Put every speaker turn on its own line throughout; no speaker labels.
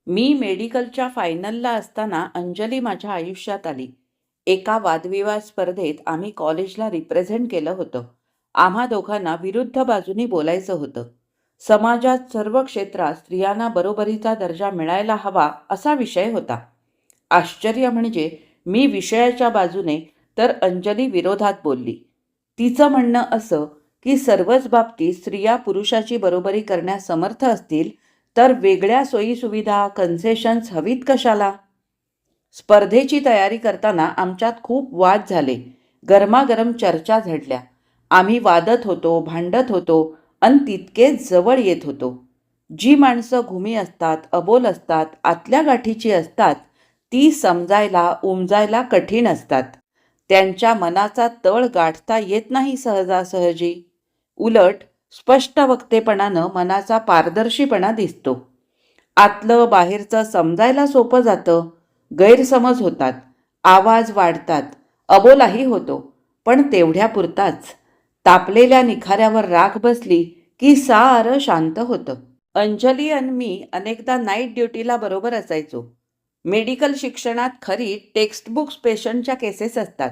मी मेडिकलच्या फायनलला असताना अंजली माझ्या आयुष्यात आली. एका वादविवाद स्पर्धेत आम्ही कॉलेजला रिप्रेझेंट केलं होतं. आम्हा दोघांना विरुद्ध बाजूनी बोलायचं होतं. समाजात सर्व क्षेत्रात स्त्रियांना बरोबरीचा दर्जा मिळायला हवा असा विषय होता. आश्चर्य म्हणजे मी विषयाच्या बाजूने तर अंजली विरोधात बोलली. तिचं म्हणणं असं की सर्वच बाबतीत स्त्रिया पुरुषाची बरोबरी करण्यास समर्थ असतील तर वेगळ्या सोयीसुविधा कन्सेशन्स हवीत कशाला. स्पर्धेची तयारी करताना आमच्यात खूप वाद झाले. गरमागरम चर्चा झडल्या. आम्ही वादत होतो, भांडत होतो आणि तितकेच जवळ येत होतो. जी माणसं घुमी असतात, अबोल असतात, आतल्या गाठीची असतात, ती समजायला उमजायला कठीण असतात. त्यांच्या मनाचा तळ गाठता येत नाही सहजासहजी. उलट स्पष्ट वक्तेपणानं मनाचा पारदर्शीपणा दिसतो. आतलं बाहेरचं समजायला सोपं जातं. गैरसमज होतात, आवाज वाढतात, अबोलाही होतो, पण तेवढ्यापुरताच. तापलेल्या निखाऱ्यावर राख बसली की सारं शांत होतं. अंजली आणि मी अनेकदा नाईट ड्युटीला बरोबर असायचो. मेडिकल शिक्षणात खरी टेक्स्टबुक्स पेशंटच्या केसेस असतात.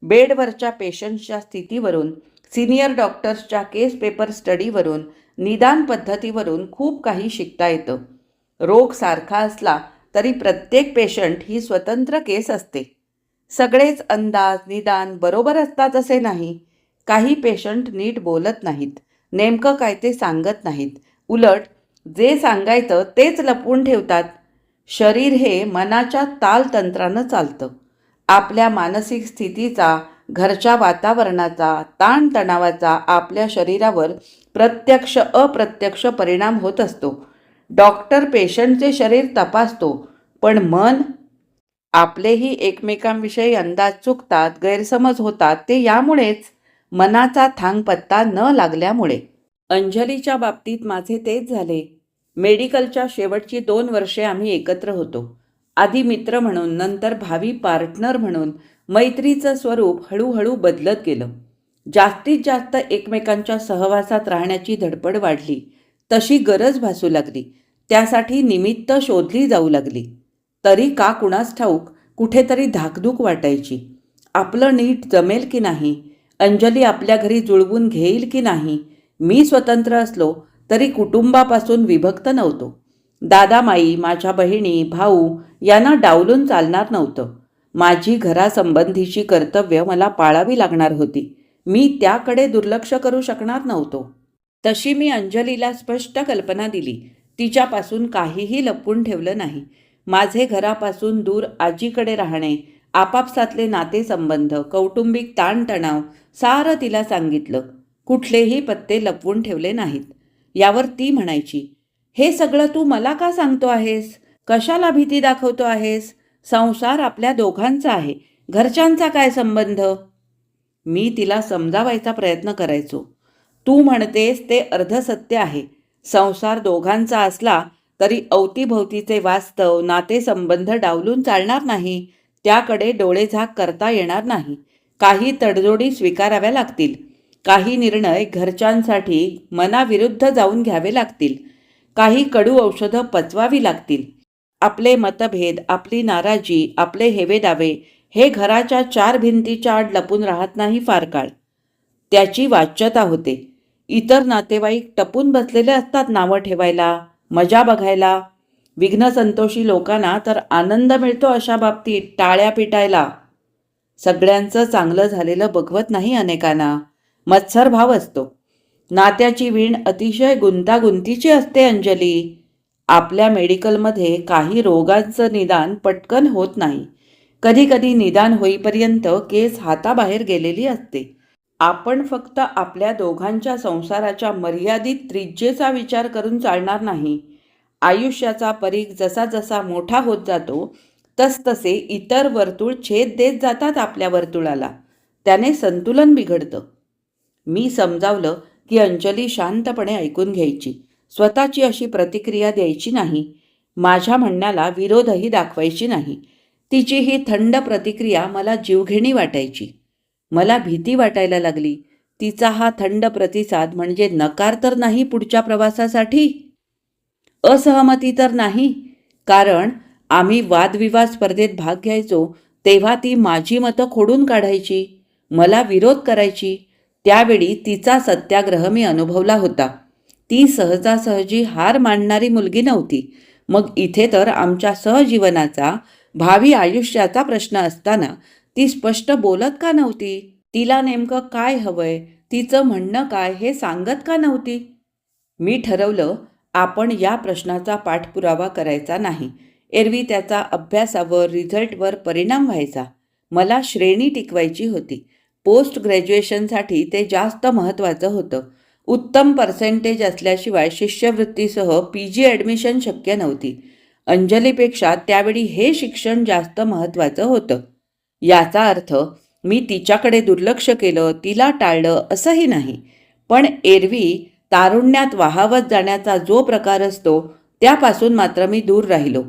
बेडवरच्या पेशंटच्या स्थितीवरून, सिनियर डॉक्टर्सच्या केस पेपर स्टडीवरून, निदान पद्धतीवरून खूप काही शिकता येतं. रोग सारखा असला तरी प्रत्येक पेशंट ही स्वतंत्र केस असते. सगळेच अंदाज निदान बरोबर असतात असे नाही. काही पेशंट नीट बोलत नाहीत, नेमकं काय ते सांगत नाहीत. उलट जे सांगायचं तेच लपवून ठेवतात. शरीर हे मनाच्या तालतंत्रानं चालतं. आपल्या मानसिक स्थितीचा, घरच्या वातावरणाचा, ताणतणावाचा आपल्या शरीरावर प्रत्यक्ष अप्रत्यक्ष परिणाम होत असतो. डॉक्टर पेशंटचे शरीर तपासतो, पण मन. आपलेही एकमेकांविषयी अंदाज चुकतात, गैरसमज होतात ते यामुळेच, मनाचा थांगपत्ता न लागल्यामुळे. अंजलीच्या बाबतीत माझे तेच झाले. मेडिकलच्या शेवटची 2 वर्षे आम्ही एकत्र होतो. आधी मित्र म्हणून, नंतर भावी पार्टनर म्हणून. मैत्रीचं स्वरूप हळूहळू बदलत गेलं. जास्तीत जास्त एकमेकांच्या सहवासात राहण्याची धडपड वाढली. तशी गरज भासू लागली. त्यासाठी निमित्त शोधली जाऊ लागली. तरी का कुणास ठाऊक कुठेतरी धाकधूक वाटायची. आपलं नीट जमेल की नाही, अंजली आपल्या घरी जुळवून घेईल की नाही. मी स्वतंत्र असलो तरी कुटुंबापासून विभक्त नव्हतो. दादामाई, माझ्या बहिणी, भाऊ यांना डावलून चालणार नव्हतं. माझी घरासंबंधीची कर्तव्य मला पाळावी लागणार होती. मी त्याकडे दुर्लक्ष करू शकणार नव्हतो. तशी मी अंजलीला स्पष्ट कल्पना दिली. तिच्यापासून काहीही लपवून ठेवलं नाही. माझे घरापासून दूर आजीकडे राहणे, आपापसातले नातेसंबंध, कौटुंबिक ताणतणाव सारं तिला सांगितलं. कुठलेही पत्ते लपवून ठेवले नाहीत. यावर ती म्हणायची, हे सगळं तू मला का सांगतो आहेस? कशाला भीती दाखवतो आहेस? संसार आपल्या दोघांचा आहे, घरच्यांचा काय संबंध? मी तिला समजावायचा प्रयत्न करायचो. तू म्हणतेस ते अर्धसत्य आहे. संसार दोघांचा असला तरी अवतीभोवतीचे वास्तव, नातेसंबंध डावलून चालणार नाही. त्याकडे डोळेझाक करता येणार नाही. काही तडजोडी स्वीकाराव्या लागतील. काही निर्णय घरच्यांसाठी मनाविरुद्ध जाऊन घ्यावे लागतील. काही कडू औषधं पचवावी लागतील. आपले मतभेद, आपली नाराजी, आपले हेवेदावे हे घराच्या 4 भिंतीच्या आड लपून राहत नाही फार काळ. त्याची वाच्यता होते. इतर नातेवाईक टपून बसलेले असतात नावं ठेवायला, मजा बघायला. विघ्नसंतोषी लोकांना तर आनंद मिळतो अशा बाबतीत टाळ्या पिटायला. सगळ्यांचं चांगलं झालेलं बघवत नाही अनेकांना. मत्सर भाव असतो. नात्याची वीण अतिशय गुंतागुंतीची असते अंजली. आपल्या मेडिकलमध्ये काही रोगांचं निदान पटकन होत नाही. कधीकधी निदान होईपर्यंत केस हाताबाहेर गेलेली असते. आपण फक्त आपल्या दोघांच्या संसाराच्या मर्यादित त्रिज्येचा विचार करून चालणार नाही. आयुष्याचा परीघ जसा जसा मोठा होत जातो तसतसे इतर वर्तुळ छेद देत जातात आपल्या वर्तुळाला. त्याने संतुलन बिघडतं. मी समजावलं की अंजली शांतपणे ऐकून घ्यायची. स्वतःची अशी प्रतिक्रिया द्यायची नाही. माझ्या म्हणण्याला विरोधही दाखवायची नाही. तिची ही थंड प्रतिक्रिया मला जीवघेणी वाटायची. मला भीती वाटायला लागली. तिचा हा थंड प्रतिसाद म्हणजे नकार तर नाही पुढच्या प्रवासासाठी? असहमती तर नाही? कारण आम्ही वादविवाद स्पर्धेत भाग घ्यायचो तेव्हा ती माझी मतं खोडून काढायची, मला विरोध करायची. त्यावेळी तिचा सत्याग्रह मी अनुभवला होता. ती सहजासहजी हार मानणारी मुलगी नव्हती. मग इथे तर आमच्या सहजीवनाचा, भावी आयुष्याचा प्रश्न असताना ती स्पष्ट बोलत का नव्हती? तिला नेमकं काय हवंय, तिचं म्हणणं काय हे सांगत का नव्हती? मी ठरवलं आपण या प्रश्नाचा पाठपुरावा करायचा नाही. एरवी त्याचा अभ्यासावर, रिझल्टवर परिणाम व्हायचा. मला श्रेणी टिकवायची होती. पोस्ट ग्रॅज्युएशनसाठी ते जास्त महत्त्वाचं होतं. उत्तम पर्सेंटेज असल्याशिवाय शिष्यवृत्तीसह PG ॲडमिशन शक्य नव्हती. अंजलीपेक्षा त्यावेळी हे शिक्षण जास्त महत्त्वाचं होतं. याचा अर्थ मी तिच्याकडे दुर्लक्ष केलं, तिला टाळलं असंही नाही. पण एरवी तारुण्यात वाहावत जाण्याचा जो प्रकार असतो त्यापासून मात्र मी दूर राहिलो.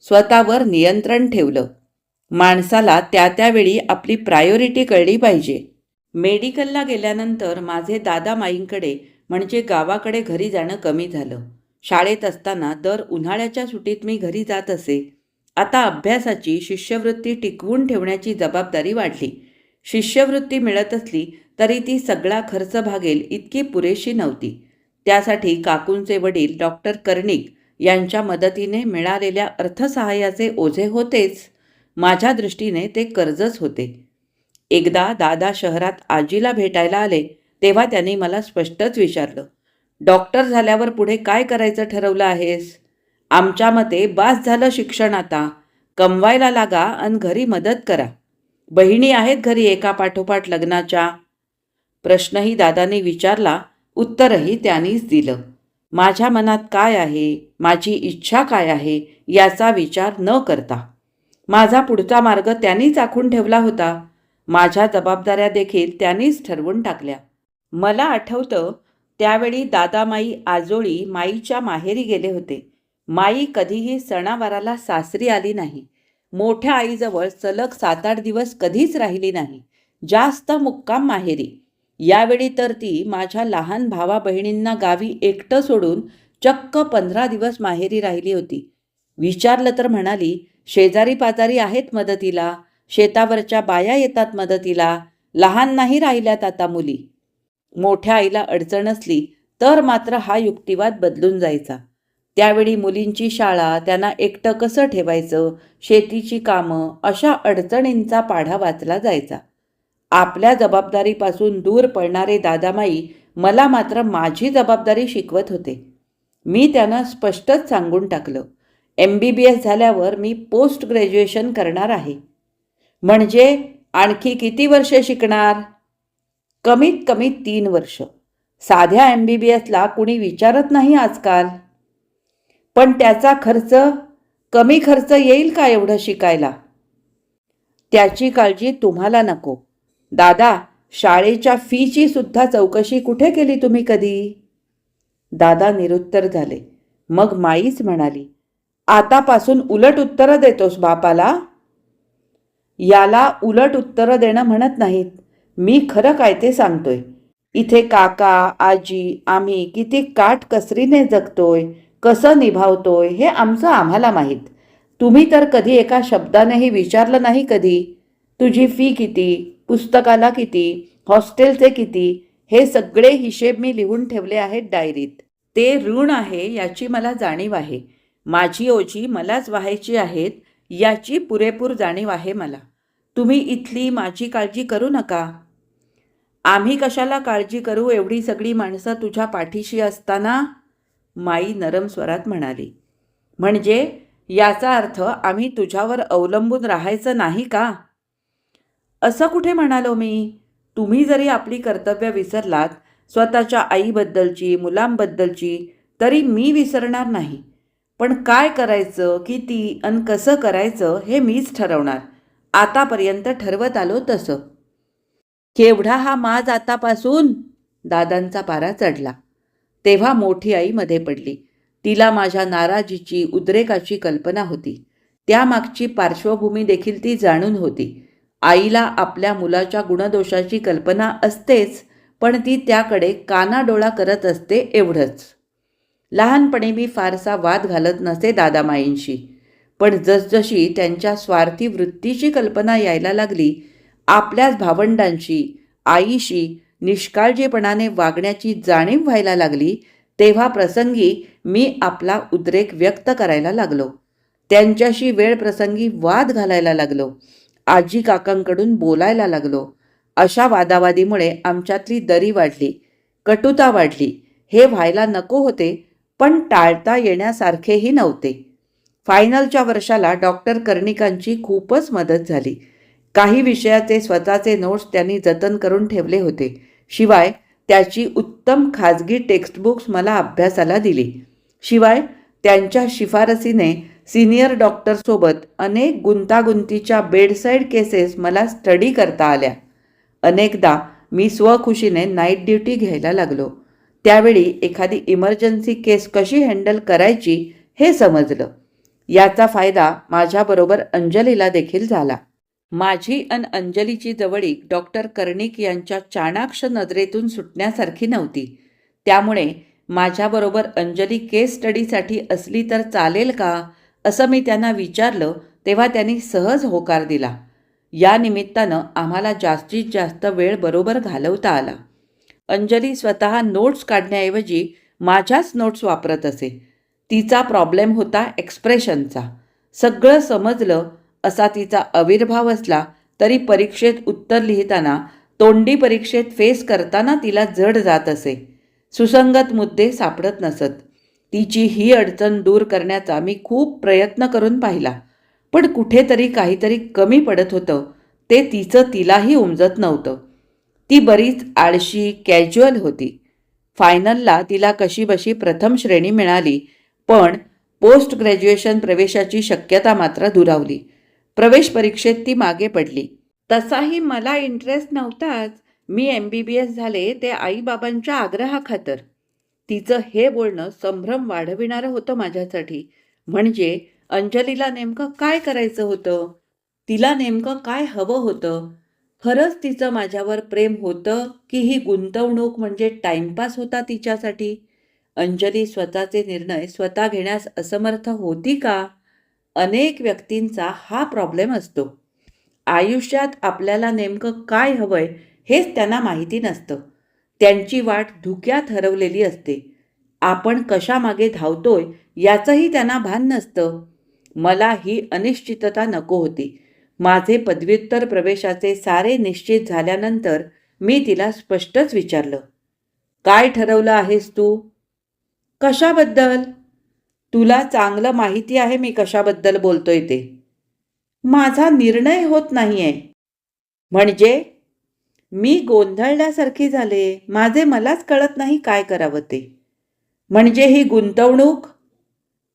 स्वतःवर नियंत्रण ठेवलं. माणसाला त्यावेळी आपली प्रायोरिटी कळली पाहिजे. मेडिकलला गेल्यानंतर माझे दादा माईंकडे म्हणजे गावाकडे घरी जाणं कमी झालं. शाळेत असताना दर उन्हाळ्याच्या सुट्टीत मी घरी जात असे. आता अभ्यासाची, शिष्यवृत्ती टिकवून ठेवण्याची जबाबदारी वाढली. शिष्यवृत्ती मिळत असली तरी ती सगळा खर्च भागेल इतकी पुरेशी नव्हती. त्यासाठी काकूंचे वडील डॉक्टर कर्णिक यांच्या मदतीने मिळालेल्या अर्थसहाय्याचे ओझे होतेच. माझ्या दृष्टीने ते कर्जच होते. एकदा दादा शहरात आजीला भेटायला आले तेव्हा त्यांनी मला स्पष्टच विचारलं, डॉक्टर झाल्यावर पुढे काय करायचं ठरवलं आहेस? आमच्या मते बास झालं शिक्षण आता. कमवायला लागा आणि घरी मदत करा. बहिणी आहेत घरी एका पाठोपाठ लग्नाच्या. प्रश्नही दादाने विचारला, उत्तरही त्यांनीच दिलं. माझ्या मनात काय आहे, माझी इच्छा काय आहे याचा विचार न करता माझा पुढचा मार्ग त्यांनीच आखून ठेवला होता. माझ्या जबाबदाऱ्या देखील त्यांनीच ठरवून टाकल्या. मला आठवतं त्यावेळी दादामाई आजोळी माईच्या माहेरी गेले होते. माई कधीही सणावाराला सासरी आली नाही. मोठ्या आईजवळ सलग 7-8 दिवस कधीच राहिली नाही. जास्त मुक्काम माहेरी. यावेळी तर ती माझ्या लहान भावा बहिणींना गावी एकटं सोडून चक्क 15 दिवस माहेरी राहिली होती. विचारलं तर म्हणाली, शेजारी पाजारी आहेत मदतीला, शेतावरच्या बाया येतात मदतीला, लहान नाही राहिल्यात आता मुली. मोठ्या आईला अडचण असली तर मात्र हा युक्तिवाद बदलून जायचा. त्यावेळी मुलींची शाळा, त्यांना एकटं कसं ठेवायचं, शेतीची कामं, अशा अडचणींचा पाढा वाचला जायचा. आपल्या जबाबदारीपासून दूर पडणारे दादामाई मला मात्र माझी जबाबदारी शिकवत होते. मी त्यांना स्पष्टच सांगून टाकलं, MBBS झाल्यावर मी पोस्ट ग्रॅज्युएशन करणार आहे. म्हणजे आणखी किती वर्षे शिकणार? कमीत कमी 3 वर्ष. साध्या MBBSला कुणी विचारत नाही आजकाल. पण त्याचा खर्च, कमी खर्च येईल का एवढं शिकायला? त्याची काळजी तुम्हाला नको. दादा, शाळेच्या फीची सुद्धा चौकशी कुठे केली तुम्ही कधी? दादा निरुत्तर झाले. मग माईच म्हणाली, आतापासून उलट उत्तरं देतोस बापाला? याला उलट उत्तरं देणं म्हणत नाहीत. मी खरं काय ते सांगतोय. इथे काका, आजी, आम्ही किती काटकसरीने जगतोय, कसं निभावतोय हे आमचं आम्हाला माहीत. तुम्ही तर कधी एका शब्दानेही विचारलं नाही कधी. तुझी फी किती, पुस्तकाला किती, हॉस्टेलचे किती, हे सगळे हिशेब मी लिहून ठेवले आहेत डायरीत. ते ऋण आहे याची मला जाणीव आहे. माझी ओझी मलाच व्हायची आहेत याची पुरेपूर जाणीव आहे मला. तुम्ही इथली माझी काळजी करू नका. आम्ही कशाला काळजी करू एवढी सगळी माणसं तुझ्या पाठीशी असताना? माई नरम स्वरात म्हणाली. म्हणजे याचा अर्थ आम्ही तुझ्यावर अवलंबून राहायचं नाही का? असं कुठे म्हणालो मी? तुम्ही जरी आपली कर्तव्य विसरलात, स्वतःच्या आईबद्दलची, मुलांबद्दलची, तरी मी विसरणार नाही. पण काय करायचं, किती आणि कसं करायचं हे मीच ठरवणार. आतापर्यंत ठरवत आलो तसं. केवढा हा माज आतापासून? दादांचा पारा चढला. तेव्हा मोठी आई मध्ये पडली. तिला माझ्या नाराजीची, उद्रेकाची कल्पना होती. त्यामागची पार्श्वभूमी देखील ती जाणून होती. आईला आपल्या मुलाच्या गुणदोषाची कल्पना असतेच, पण ती त्याकडे कानाडोळा करत असते एवढंच. लहानपणी मी फारसा वाद घालत नसे दादामाईंशी. पण जसजशी त्यांच्या स्वार्थी वृत्तीची कल्पना यायला लागली, आपल्याच भावंडांशी, आईशी निष्काळजीपणाने वागण्याची जाणीव व्हायला लागली, तेव्हा प्रसंगी मी आपला उद्रेक व्यक्त करायला लागलो. त्यांच्याशी वेळप्रसंगी वाद घालायला लागलो. आजी काकांकडून बोलायला लागलो. अशा वादावादीमुळे आमच्यातली दरी वाढली, कटुता वाढली. हे व्हायला नको होते, पण टाळता येण्यासारखेही नव्हते. फायनलच्या वर्षाला डॉक्टर कर्णिकांची खूपच मदत झाली. काही विषयाचे स्वतःचे नोट्स त्यांनी जतन करून ठेवले होते. शिवाय त्याची उत्तम खाजगी टेक्स्टबुक्स मला अभ्यासाला दिली. शिवाय त्यांच्या शिफारसीने सिनियर डॉक्टरसोबत अनेक गुंतागुंतीच्या बेडसाईड केसेस मला स्टडी करता आल्या. अनेकदा मी स्वखुशीने नाईट ड्युटी घ्यायला लागलो. त्यावेळी एखादी इमर्जन्सी केस कशी हँडल करायची हे समजलं. याचा फायदा माझ्याबरोबर अंजलीला देखील झाला. माझी आणि अंजलीची जवळीक डॉक्टर कर्णिक यांच्या चाणाक्ष नजरेतून सुटण्यासारखी नव्हती. त्यामुळे माझ्याबरोबर अंजली केस स्टडीसाठी असली तर चालेल का, असं मी त्यांना विचारलं, तेव्हा त्यांनी सहज होकार दिला. या निमित्तानं आम्हाला जास्तीत जास्त वेळ बरोबर घालवता आला. अंजली स्वतः नोट्स काढण्याऐवजी माझ्याच नोट्स वापरत असे. तिचा प्रॉब्लेम होता एक्सप्रेशनचा. सगळं समजलं असा तिचा आविर्भाव असला तरी परीक्षेत उत्तर लिहिताना, तोंडी परीक्षेत फेस करताना तिला जड जात असे. सुसंगत मुद्दे सापडत नसत. तिची ही अडचण दूर करण्याचा मी खूप प्रयत्न करून पाहिला, पण कुठेतरी काहीतरी कमी पडत होतं. ते तिचं तिलाही उमजत नव्हतं. ती बरीच आळशी, कॅज्युअल होती. फायनलला तिला कशीबशी प्रथम श्रेणी मिळाली, पण पोस्ट ग्रॅज्युएशन प्रवेशाची शक्यता मात्र दुरावली. प्रवेश परीक्षेत ती मागे पडली. तसाही मला इंटरेस्ट नव्हताच. मी MBBS झाले ते आईबाबांच्या आग्रहाखातर. तिचं हे बोलणं संभ्रम वाढविणारं होतं माझ्यासाठी. म्हणजे अंजलीला नेमकं काय करायचं होतं? तिला नेमकं काय हवं होतं? खरंच तिचं माझ्यावर प्रेम होतं की ही गुंतवणूक म्हणजे टाइमपास होता तिच्यासाठी? अंजली स्वतःचे निर्णय स्वतः घेण्यास असमर्थ होती का? अनेक व्यक्तींचा हा प्रॉब्लेम असतो. आयुष्यात आपल्याला नेमकं काय हवंय हेच त्यांना माहिती नसतं. त्यांची वाट धुक्यात हरवलेली असते. आपण कशामागे धावतोय याचंही त्यांना भान नसतं. मला ही अनिश्चितता नको होती. माझे पदव्युत्तर प्रवेशाचे सारे निश्चित झाल्यानंतर मी तिला स्पष्टच विचारलं, काय ठरवलं आहेस तू? कशाबद्दल? तुला चांगलं माहिती आहे मी कशाबद्दल बोलतोय ते. माझा निर्णय होत नाहीये. म्हणजे? मी गोंधळल्यासारखी झाले. माझे मलाच कळत नाही काय करावं ते. म्हणजे ही गुंतवणूक?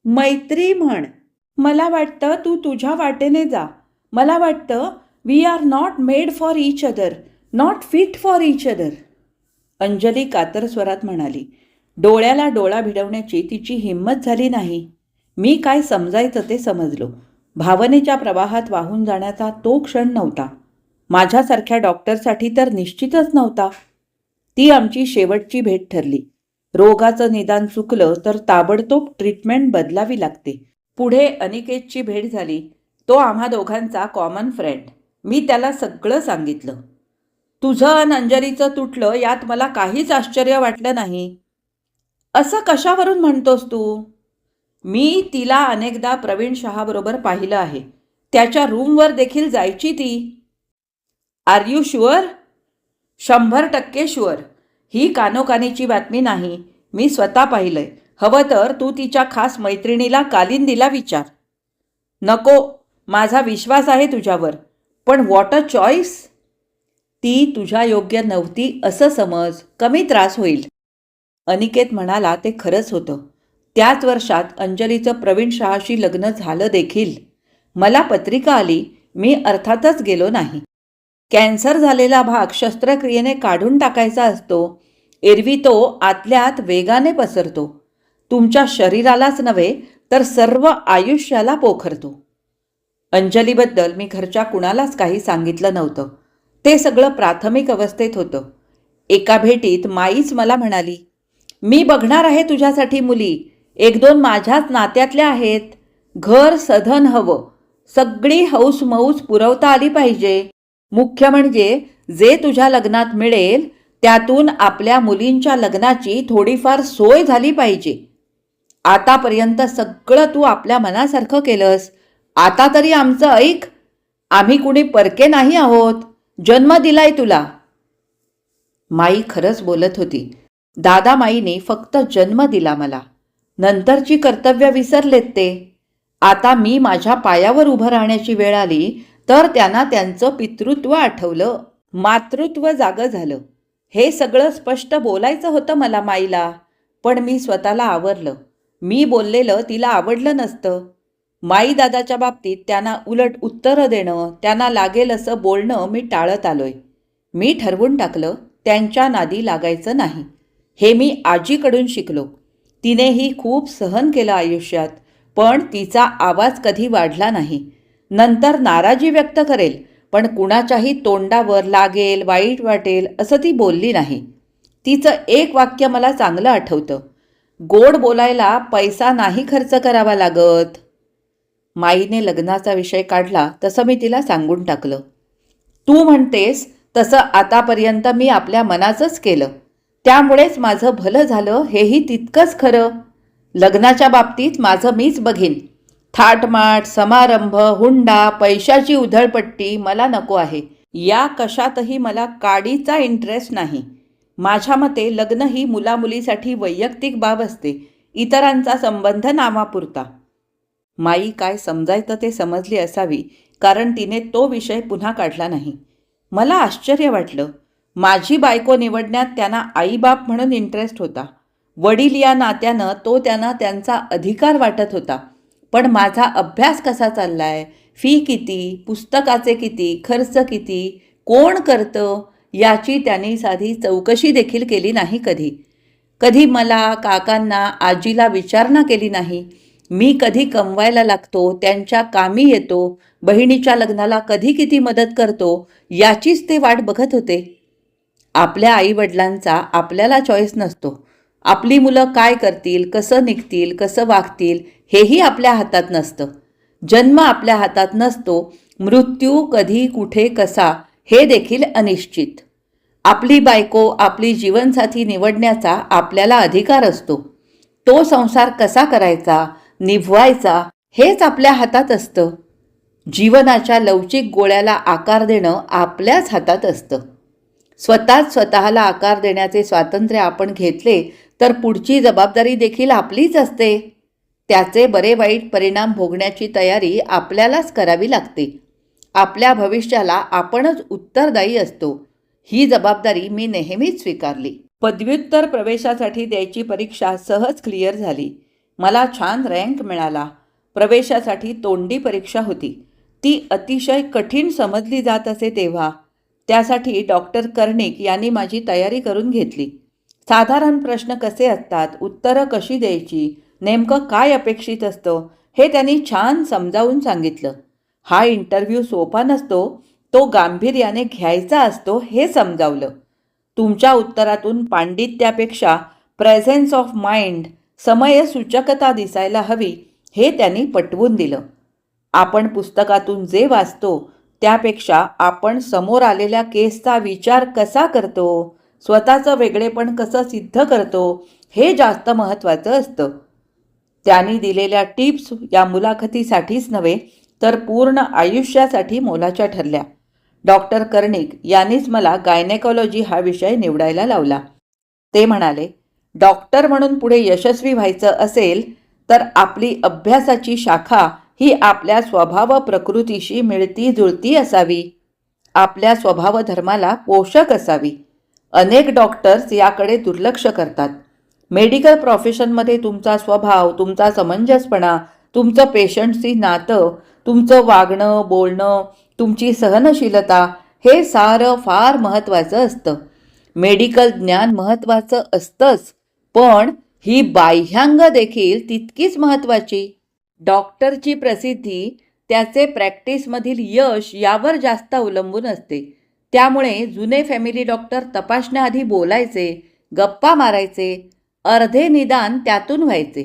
मैत्री म्हण. मला वाटतं तू तुझ्या वाटेने जा. मला वाटतं we are not made for each other, not fit for each other. Anjali कातर स्वरात म्हणाली. डोळ्याला डोळा भिडवण्याची तिची हिंमत झाली नाही. मी काय समजायचं ते समजलो. भावनेच्या प्रवाहात वाहून जाण्याचा तो क्षण नव्हता. माझ्यासारख्या डॉक्टरसाठी तर निश्चितच नव्हता. ती आमची शेवटची भेट ठरली. रोगाचं निदान चुकलं तर ताबडतोब ट्रीटमेंट बदलावी लागते. पुढे अनिकेतची भेट झाली. तो आम्हा दोघांचा कॉमन फ्रेंड. मी त्याला सगळं सांगितलं. तुझं आणि अंजलीचं तुटलं यात मला काहीच आश्चर्य वाटलं नाही. असं कशावरून म्हणतोस तू? मी तिला अनेकदा प्रवीण शहाबरोबर पाहिलं आहे. त्याच्या रूमवर देखील जायची ती. Are you sure? 100% शुअर. ही कानोकानीची बातमी नाही. मी स्वतः पाहिलंय. हवं तर तू तिच्या खास मैत्रिणीला कालिंदीला विचार. नको, माझा विश्वास आहे तुझ्यावर. पण व्हॉट अ चॉईस. ती तुझ्या योग्य नव्हती असं समज. कमी त्रास होईल. अनिकेत म्हणाला ते खरंच होतं. त्याच वर्षात अंजलीचं प्रवीण शहाशी लग्न झालं देखील. मला पत्रिका आली. मी अर्थातच गेलो नाही. कॅन्सर झालेला भाग शस्त्रक्रियेने काढून टाकायचा असतो. एरवी तो आतल्या आत वेगाने पसरतो. तुमच्या शरीरालाच नव्हे तर सर्व आयुष्याला पोखरतो. अंजलीबद्दल मी घरच्या कुणालाच काही सांगितलं नव्हतं. ते सगळं प्राथमिक अवस्थेत होतं. एका भेटीत माईच मला म्हणाली, मी बघणार आहे तुझ्यासाठी मुली. 1-2 माझ्याच नात्यातल्या आहेत. घर सधन हवं, सगळी हौस मौस पुरवता आली पाहिजे. मुख्य म्हणजे जे तुझ्या लग्नात मिळेल त्यातून आपल्या मुलींच्या लग्नाची थोडीफार सोय झाली पाहिजे. आतापर्यंत सगळं तू आपल्या मनासारखं केलंस, आता तरी आमचं ऐक. आम्ही कुणी परके नाही आहोत, जन्म दिलाय तुला. माई खरंच बोलत होती. दादा माईने फक्त जन्म दिला मला, नंतरची कर्तव्य विसरलेत ते. आता मी माझ्या पायावर उभं राहण्याची वेळ आली तर त्यांना त्यांचं पितृत्व आठवलं, मातृत्व जागं झालं. हे सगळं स्पष्ट बोलायचं होतं मला माईला, पण मी स्वतःला आवरलं. मी बोललेलं तिला आवडलं नसतं. माई दादाच्या बाबतीत त्यांना उलट उत्तरं देणं, त्यांना लागेल असं बोलणं मी टाळत आलोय. मी ठरवून टाकलं त्यांच्या नादी लागायचं नाही. हे मी आजीकडून शिकलो. तिनेही खूप सहन केलं आयुष्यात, पण तिचा आवाज कधी वाढला नाही. नंतर नाराजी व्यक्त करेल, पण कुणाच्याही तोंडावर लागेल, वाईट वाटेल असं ती बोलली नाही. तिचं एक वाक्य मला चांगलं आठवतं, गोड बोलायला पैसा नाही खर्च करावा लागत. माईने लग्नाचा विषय काढला तसं मी तिला सांगून टाकलं. तू म्हणतेस तसं आतापर्यंत मी आपल्या मनाचंच केलं, त्यामुळेच माझं भलं झालं हेही तितकंच खरं. लग्नाच्या बाबतीत माझं मीच बघीन. थाटमाट, समारंभ, हुंडा, पैशाची उधळपट्टी मला नको आहे. या कशातही मला काडीचा इंटरेस्ट नाही. माझ्या मते लग्न ही मुलामुलीसाठी वैयक्तिक बाब असते, इतरांचा संबंध नावापुरता. माई काय समजायचं ते समजली असावी, कारण तिने तो विषय पुन्हा काढला नाही. मला आश्चर्य वाटलं. माझी बायको निवडण्यात त्यांना आईबाप म्हणून इंटरेस्ट होता. वडील या नात्यानं तो त्यांना त्यांचा अधिकार वाटत होता. पण माझा अभ्यास कसा चाललाय, फी किती, पुस्तकाचे किती, खर्च किती, कोण करतं याची त्यांनी साधी चौकशी देखील केली नाही. कधी कधी मला, काकांना, आजीला विचारणा केली नाही. मी कधी कमवायला लागतो, त्यांच्या कामी येतो, बहिणीच्या लग्नाला कधी किती मदत करतो याचीच ते वाट बघत होते. आपल्या आईवडिलांचा आपल्याला चॉईस नसतो. आपली मुलं काय करतील, कसं निघतील, कसं वागतील हेही आपल्या हातात नसतं. जन्म आपल्या हातात नसतो, मृत्यू कधी कुठे कसा हे देखील अनिश्चित. आपली बायको, आपली जीवनसाथी निवडण्याचा आपल्याला अधिकार असतो. तो संसार कसा करायचा, निभवायचा हेच आपल्या हातात असतं. जीवनाच्या लवचिक गोळ्याला आकार देणं आपल्याच हातात असतं. स्वतःच स्वतःला आकार देण्याचे स्वातंत्र्य आपण घेतले तर पुढची जबाबदारी देखील आपलीच असते. त्याचे बरे वाईट परिणाम भोगण्याची तयारी आपल्यालाच करावी लागते. आपल्या भविष्याला आपणच उत्तरदायी असतो. ही जबाबदारी मी नेहमीच स्वीकारली. पदव्युत्तर प्रवेशासाठी द्यायची परीक्षा सहज क्लिअर झाली. मला छान रँक मिळाला. प्रवेशासाठी तोंडी परीक्षा होती. ती अतिशय कठीण समजली जात असे तेव्हा. त्यासाठी डॉक्टर कर्णिक यांनी माझी तयारी करून घेतली. साधारण प्रश्न कसे असतात, उत्तरं कशी द्यायची, नेमकं काय अपेक्षित असतं हे त्यांनी छान समजावून सांगितलं. हा इंटरव्ह्यू सोपा नसतो, तो गांभीर्याने घ्यायचा असतो हे समजावलं. तुमच्या उत्तरातून पांडित्यापेक्षा प्रेझेन्स ऑफ माइंड, समयसूचकता दिसायला हवी हे त्यांनी पटवून दिलं. आपण पुस्तकातून जे वाचतो त्यापेक्षा आपण समोर आलेल्या केसचा विचार कसा करतो, स्वतःचं वेगळेपण कसं सिद्ध करतो हे जास्त महत्त्वाचं असतं. त्यांनी दिलेल्या टिप्स या मुलाखतीसाठीच नव्हे तर पूर्ण आयुष्यासाठी मोलाच्या ठरल्या. डॉक्टर कर्णिक यांनीच मला गायनेकॉलॉजी हा विषय निवडायला लावला. ते म्हणाले, डॉक्टर म्हणून पुढे यशस्वी व्हायचं असेल तर आपली अभ्यासाची शाखा ही आपल्या स्वभाव प्रकृतीशी मिळती जुळती असावी, आपल्या स्वभाव धर्माला पोषक असावी. अनेक डॉक्टर्स याकडे दुर्लक्ष करतात. मेडिकल प्रोफेशनमध्ये तुमचा स्वभाव, तुमचा समंजसपणा, तुमचं पेशंटशी नातं, तुमचं वागणं, बोलणं, तुमची सहनशीलता हे सारं फार महत्त्वाचं असतं. मेडिकल ज्ञान महत्त्वाचं असतंच, पण ही बाह्यांग देखील तितकीच महत्त्वाची. डॉक्टरची प्रसिद्धी त्याचे प्रॅक्टिसमधील यश यावर जास्त अवलंबून असते. त्यामुळे जुने फॅमिली डॉक्टर तपासण्याआधी बोलायचे, गप्पा मारायचे, अर्धे निदान त्यातून व्हायचे.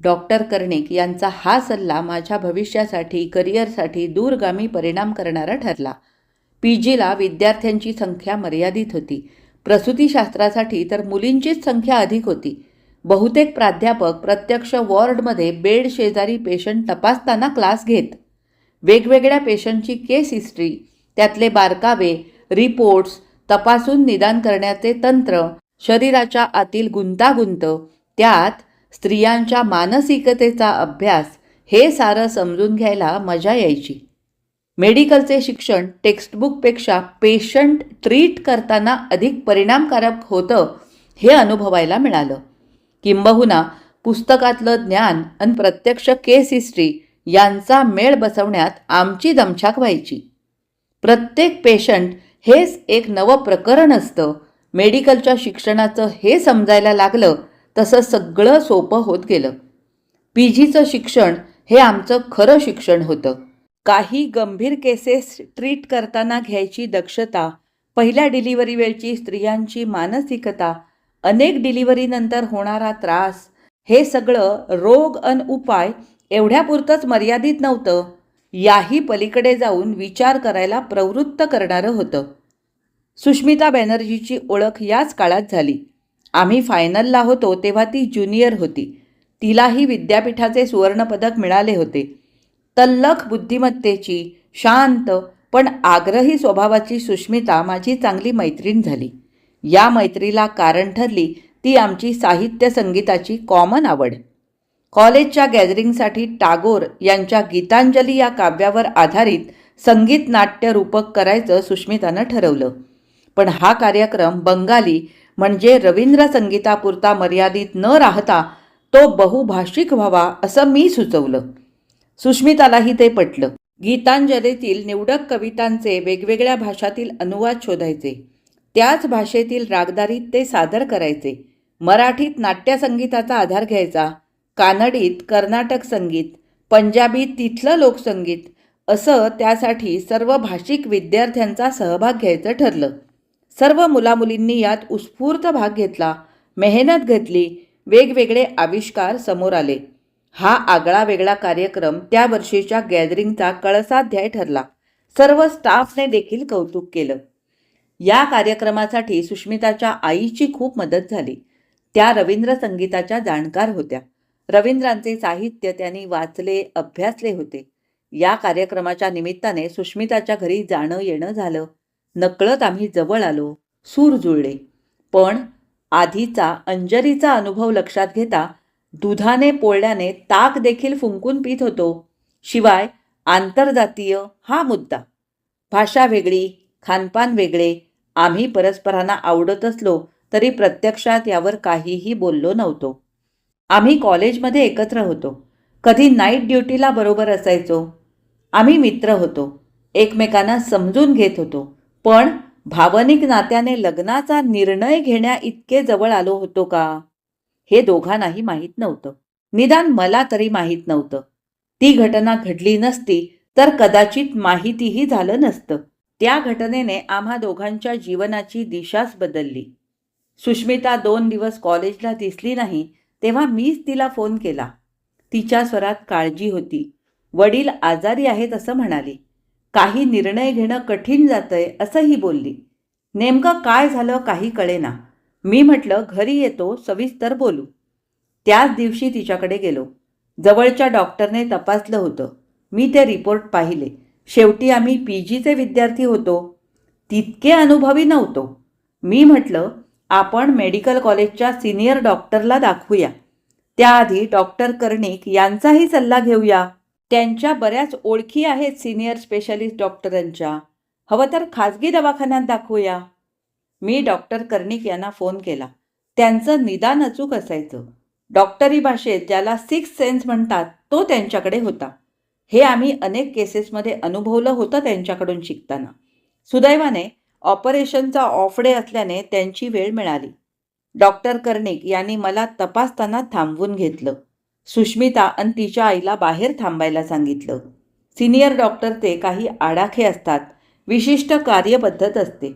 डॉक्टर कर्णिक यांचा हा सल्ला माझ्या भविष्यासाठी, करिअरसाठी दूरगामी परिणाम करणारा ठरला. PGला विद्यार्थ्यांची संख्या मर्यादित होती. प्रसूतीशास्त्रासाठी तर मुलींचीच संख्या अधिक होती. बहुतेक प्राध्यापक प्रत्यक्ष वॉर्डमध्ये बेड शेजारी पेशंट तपासताना क्लास घेत. वेगवेगळ्या पेशंटची केस हिस्ट्री, त्यातले बारकावे, रिपोर्ट्स तपासून निदान करण्याचे तंत्र, शरीराच्या आतील गुंतागुंत, त्यात स्त्रियांच्या मानसिकतेचा अभ्यास, हे सारं समजून घ्यायला मजा यायची. मेडिकलचे शिक्षण टेक्स्टबुकपेक्षा पेशंट ट्रीट करताना अधिक परिणामकारक होतं हे अनुभवायला मिळालं. किंबहुना पुस्तकातलं ज्ञान आणि प्रत्यक्ष केस हिस्ट्री यांचा मेळ बसवण्यात आमची दमछाक व्हायची. प्रत्येक पेशंट हेच एक नवं प्रकरण असतं. मेडिकलच्या शिक्षणाचं हे समजायला लागलं तसं सगळं सोपं होत गेलं. PGचं शिक्षण हे आमचं खरं शिक्षण होतं. काही गंभीर केसेस ट्रीट करताना घ्यायची दक्षता, पहिल्या डिलिव्हरी वेळची स्त्रियांची मानसिकता, अनेक डिलिव्हरीनंतर होणारा त्रास, हे सगळं रोग अन उपाय एवढ्यापुरतंच मर्यादित नव्हतं. याही पलीकडे जाऊन विचार करायला प्रवृत्त करणारं होतं. सुष्मिता बॅनर्जीची ओळख याच काळात झाली. आम्ही फायनलला होतो तेव्हा ती ज्युनियर होती. तिलाही विद्यापीठाचे सुवर्णपदक मिळाले होते. तल्लख बुद्धिमत्तेची, शांत पण आग्रही स्वभावाची सुष्मिता माझी चांगली मैत्रीण झाली. या मैत्रीला कारण ठरली ती आमची साहित्य संगीताची कॉमन आवड. कॉलेजच्या गॅदरिंगसाठी टागोर यांच्या गीतांजली या काव्यावर आधारित संगीत नाट्य रूपक करायचं सुष्मितानं ठरवलं. पण हा कार्यक्रम बंगाली म्हणजे रवींद्र संगीतापुरता मर्यादित न राहता तो बहुभाषिक व्हावा असं मी सुचवलं. सुष्मितालाही ते पटलं. गीतांजलीतील निवडक कवितांचे वेगवेगळ्या भाषातील अनुवाद शोधायचे, त्याच भाषेतील रागदारीत ते सादर करायचे. मराठीत नाट्यसंगीताचा आधार घ्यायचा, कानडीत कर्नाटक संगीत, पंजाबीत तिथलं लोकसंगीत, असं त्यासाठी सर्व भाषिक विद्यार्थ्यांचा सहभाग घ्यायचं ठरलं. सर्व मुलामुलींनी यात उत्स्फूर्त भाग घेतला, मेहनत घेतली, वेगवेगळे आविष्कार समोर आले. हा आगळा वेगळा कार्यक्रम त्या वर्षीच्या गॅदरिंगचा कळसाध्याय ठरला. सर्व स्टाफने देखील कौतुक केलं. या कार्यक्रमासाठी सुष्मिताच्या आईची खूप मदत झाली. त्या रवींद्र संगीताच्या जाणकार होत्या. रवींद्रांचे साहित्य त्यांनी वाचले, अभ्यासले होते. या कार्यक्रमाच्या निमित्ताने सुष्मिताच्या घरी जाणं येणं झालं. नकळत आम्ही जवळ आलो, सूर जुळले. पण आधीचा अंजलीचा अनुभव लक्षात घेता दुधाने पोळल्याने ताक देखील फुंकून पित होतो. शिवाय आंतरजातीय हा मुद्दा. भाषा वेगळी, खानपान वेगळे. आम्ही परस्परांना आवडत असलो तरी प्रत्यक्षात यावर काहीही बोललो नव्हतो. आम्ही कॉलेजमध्ये एकत्र होतो. कधी नाईट ड्युटीला बरोबर असायचो. आम्ही मित्र होतो. एकमेकांना समजून घेत होतो. पण भावनिक नात्याने लग्नाचा निर्णय घेण्या इतके जवळ आलो होतो का, हे दोघांनाही माहीत नव्हतं. निदान मला तरी माहीत नव्हतं. ती घटना घडली नसती तर कदाचित माहितीही झालं नसतं. त्या घटनेने आम्हा दोघांच्या जीवनाची दिशाच बदलली. सुष्मिता 2 दिवस कॉलेजला दिसली नाही तेव्हा मीच तिला फोन केला. तिच्या स्वरात काळजी होती. वडील आजारी आहेत असं म्हणाली. काही निर्णय घेणं कठीण जातंय असंही बोलली. नेमकं काय झालं काही कळेना. मी म्हटलं घरी येतो, सविस्तर बोलू. त्याच दिवशी तिच्याकडे गेलो. जवळच्या डॉक्टरने तपासलं होतं. मी ते रिपोर्ट पाहिले. शेवटी आम्ही PGचे विद्यार्थी होतो. तितके अनुभवी नव्हतो. मी म्हटलं आपण मेडिकल कॉलेजच्या सिनियर डॉक्टरला दाखवूया. त्याआधी डॉक्टर कर्णिक यांचाही सल्ला घेऊया. त्यांच्या बऱ्याच ओळखी आहेत सिनियर स्पेशालिस्ट डॉक्टरांच्या. हवं तर खाजगी दवाखान्यात दाखवूया. मी डॉक्टर कर्णिक यांना फोन केला. त्यांचं निदान अचूक असायचं. डॉक्टरी भाषेत ज्याला 6th सेन्स म्हणतात तो त्यांच्याकडे होता. हे आम्ही अनेक केसेसमध्ये अनुभवलं होतं त्यांच्याकडून शिकताना. सुदैवाने ऑपरेशनचा ऑफ डे असल्याने त्यांची वेळ मिळाली. डॉक्टर कर्णिक यांनी मला तपासताना थांबवून घेतलं. सुष्मिता आणि तिच्या आईला बाहेर थांबायला सांगितलं. सिनियर डॉक्टरचे काही आडाखे असतात, विशिष्ट कार्यपद्धत असते.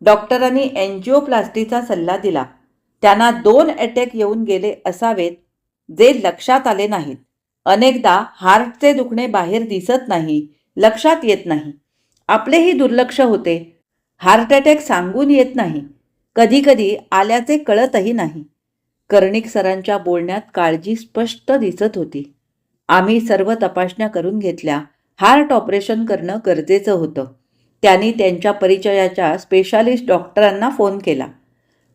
डॉक्टरांनी एन्जिओप्लास्टीचा सल्ला दिला. त्यांना 2 अटॅक येऊन गेले असावेत. जे लक्षात आले नाहीत. अनेकदा हार्टचे दुखणे बाहेर दिसत नाही, लक्षात येत नाही. आपलेही दुर्लक्ष होते. हार्ट अटॅक सांगून येत नाही. कधीकधी आल्याचे कळतही नाही. कर्णिक सरांच्या बोलण्यात काळजी स्पष्ट दिसत होती. आम्ही सर्व तपासण्या करून घेतल्या. हार्ट ऑपरेशन करणं गरजेचं होतं. त्यांनी त्यांच्या परिचयाच्या स्पेशालिस्ट डॉक्टरांना फोन केला.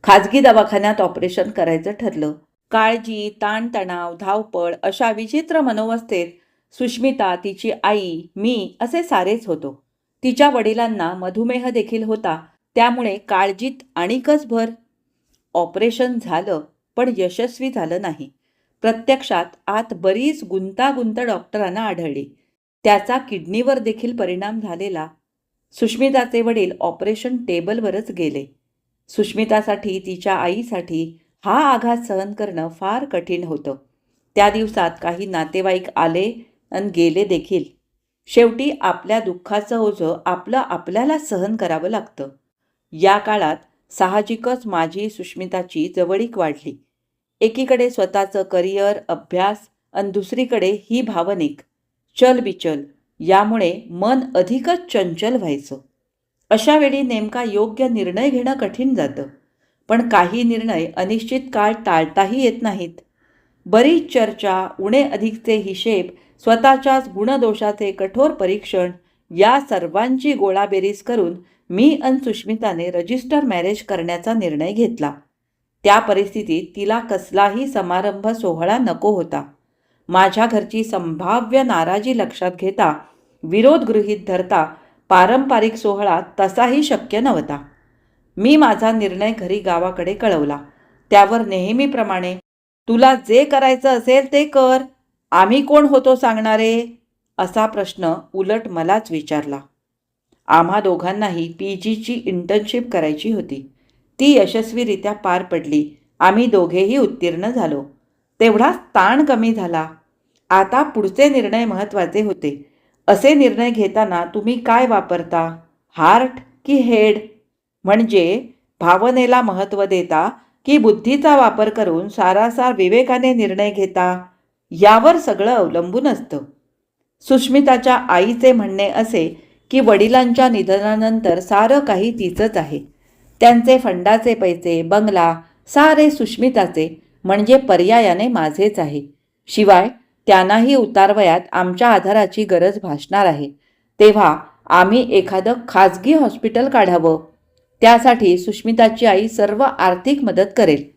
खाजगी दवाखान्यात ऑपरेशन करायचं ठरलं. काळजी, ताणतणाव, धावपळ अशा विचित्र मनोवस्थेत सुष्मिता, तिची आई, मी असे सारेच होतो. तिच्या वडिलांना मधुमेह देखील होता, त्यामुळे काळजीत आणिकच भर. ऑपरेशन झालं, पण यशस्वी झालं नाही. प्रत्यक्षात आत बरीच गुंतागुंत डॉक्टरांना आढळली. त्याचा किडनीवर देखील परिणाम झालेला. सुष्मिताचे वडील ऑपरेशन टेबलवरच गेले. सुष्मितासाठी, तिच्या आईसाठी हा आघात सहन करणं फार कठीण होतं. त्या दिवसात काही नातेवाईक आले आणि गेले देखील. शेवटी आपल्या दुःखाचं ओझं आपल्याला सहन करावं लागतं. या काळात साहजिकच माझी सुष्मिताची जवळीक वाढली. एकीकडे स्वतःचं करिअर, अभ्यास आणि दुसरीकडे ही भावनिक चलबिचल. यामुळे मन अधिकच चंचल व्हायचं. अशा वेळी नेमका योग्य निर्णय घेणं कठीण जातं. पण काही निर्णय अनिश्चित काळ टाळताही येत नाहीत. बरीच चर्चा, उणे अधिकचे हिशेब, स्वतःच्याच गुणदोषाचे कठोर परीक्षण या सर्वांची गोळाबेरीज करून मी आणि सुष्मिताने रजिस्टर मॅरेज करण्याचा निर्णय घेतला. त्या परिस्थितीत तिला कसलाही समारंभ सोहळा नको होता. माझ्या घरची संभाव्य नाराजी लक्षात घेता, विरोध गृहीत धरता पारंपरिक सोहळा तसाही शक्य नव्हता. मी माझा निर्णय घरी गावाकडे कळवला. त्यावर नेहमीप्रमाणे, तुला जे करायचं असेल ते कर, आम्ही कोण होतो सांगणारे, असा प्रश्न उलट मलाच विचारला. आम्हा दोघांनाही PGची इंटर्नशिप करायची होती. ती यशस्वीरित्या पार पडली. आम्ही दोघेही उत्तीर्ण झालो. तेवढाच ताण कमी झाला. आता पुढचे निर्णय महत्त्वाचे होते. असे निर्णय घेताना तुम्ही काय वापरता, हार्ट की हेड? म्हणजे भावनेला महत्त्व देता की बुद्धीचा वापर करून सारासार विवेकाने निर्णय घेता, यावर सगळं अवलंबून असतं. सुष्मिताच्या आईचे म्हणणे असे की वडिलांच्या निधनानंतर सारं काही तिचंच आहे. त्यांचे फंडाचे पैसे, बंगला सारे सुष्मिताचे, म्हणजे पर्यायाने माझेच आहे. शिवाय त्यांनाही उतारवयात आमच्या आधाराची गरज भासणार आहे. तेव्हा आम्ही एखादं खाजगी हॉस्पिटल काढावं. त्यासाठी सुष्मिताची आई सर्व आर्थिक मदत करेल.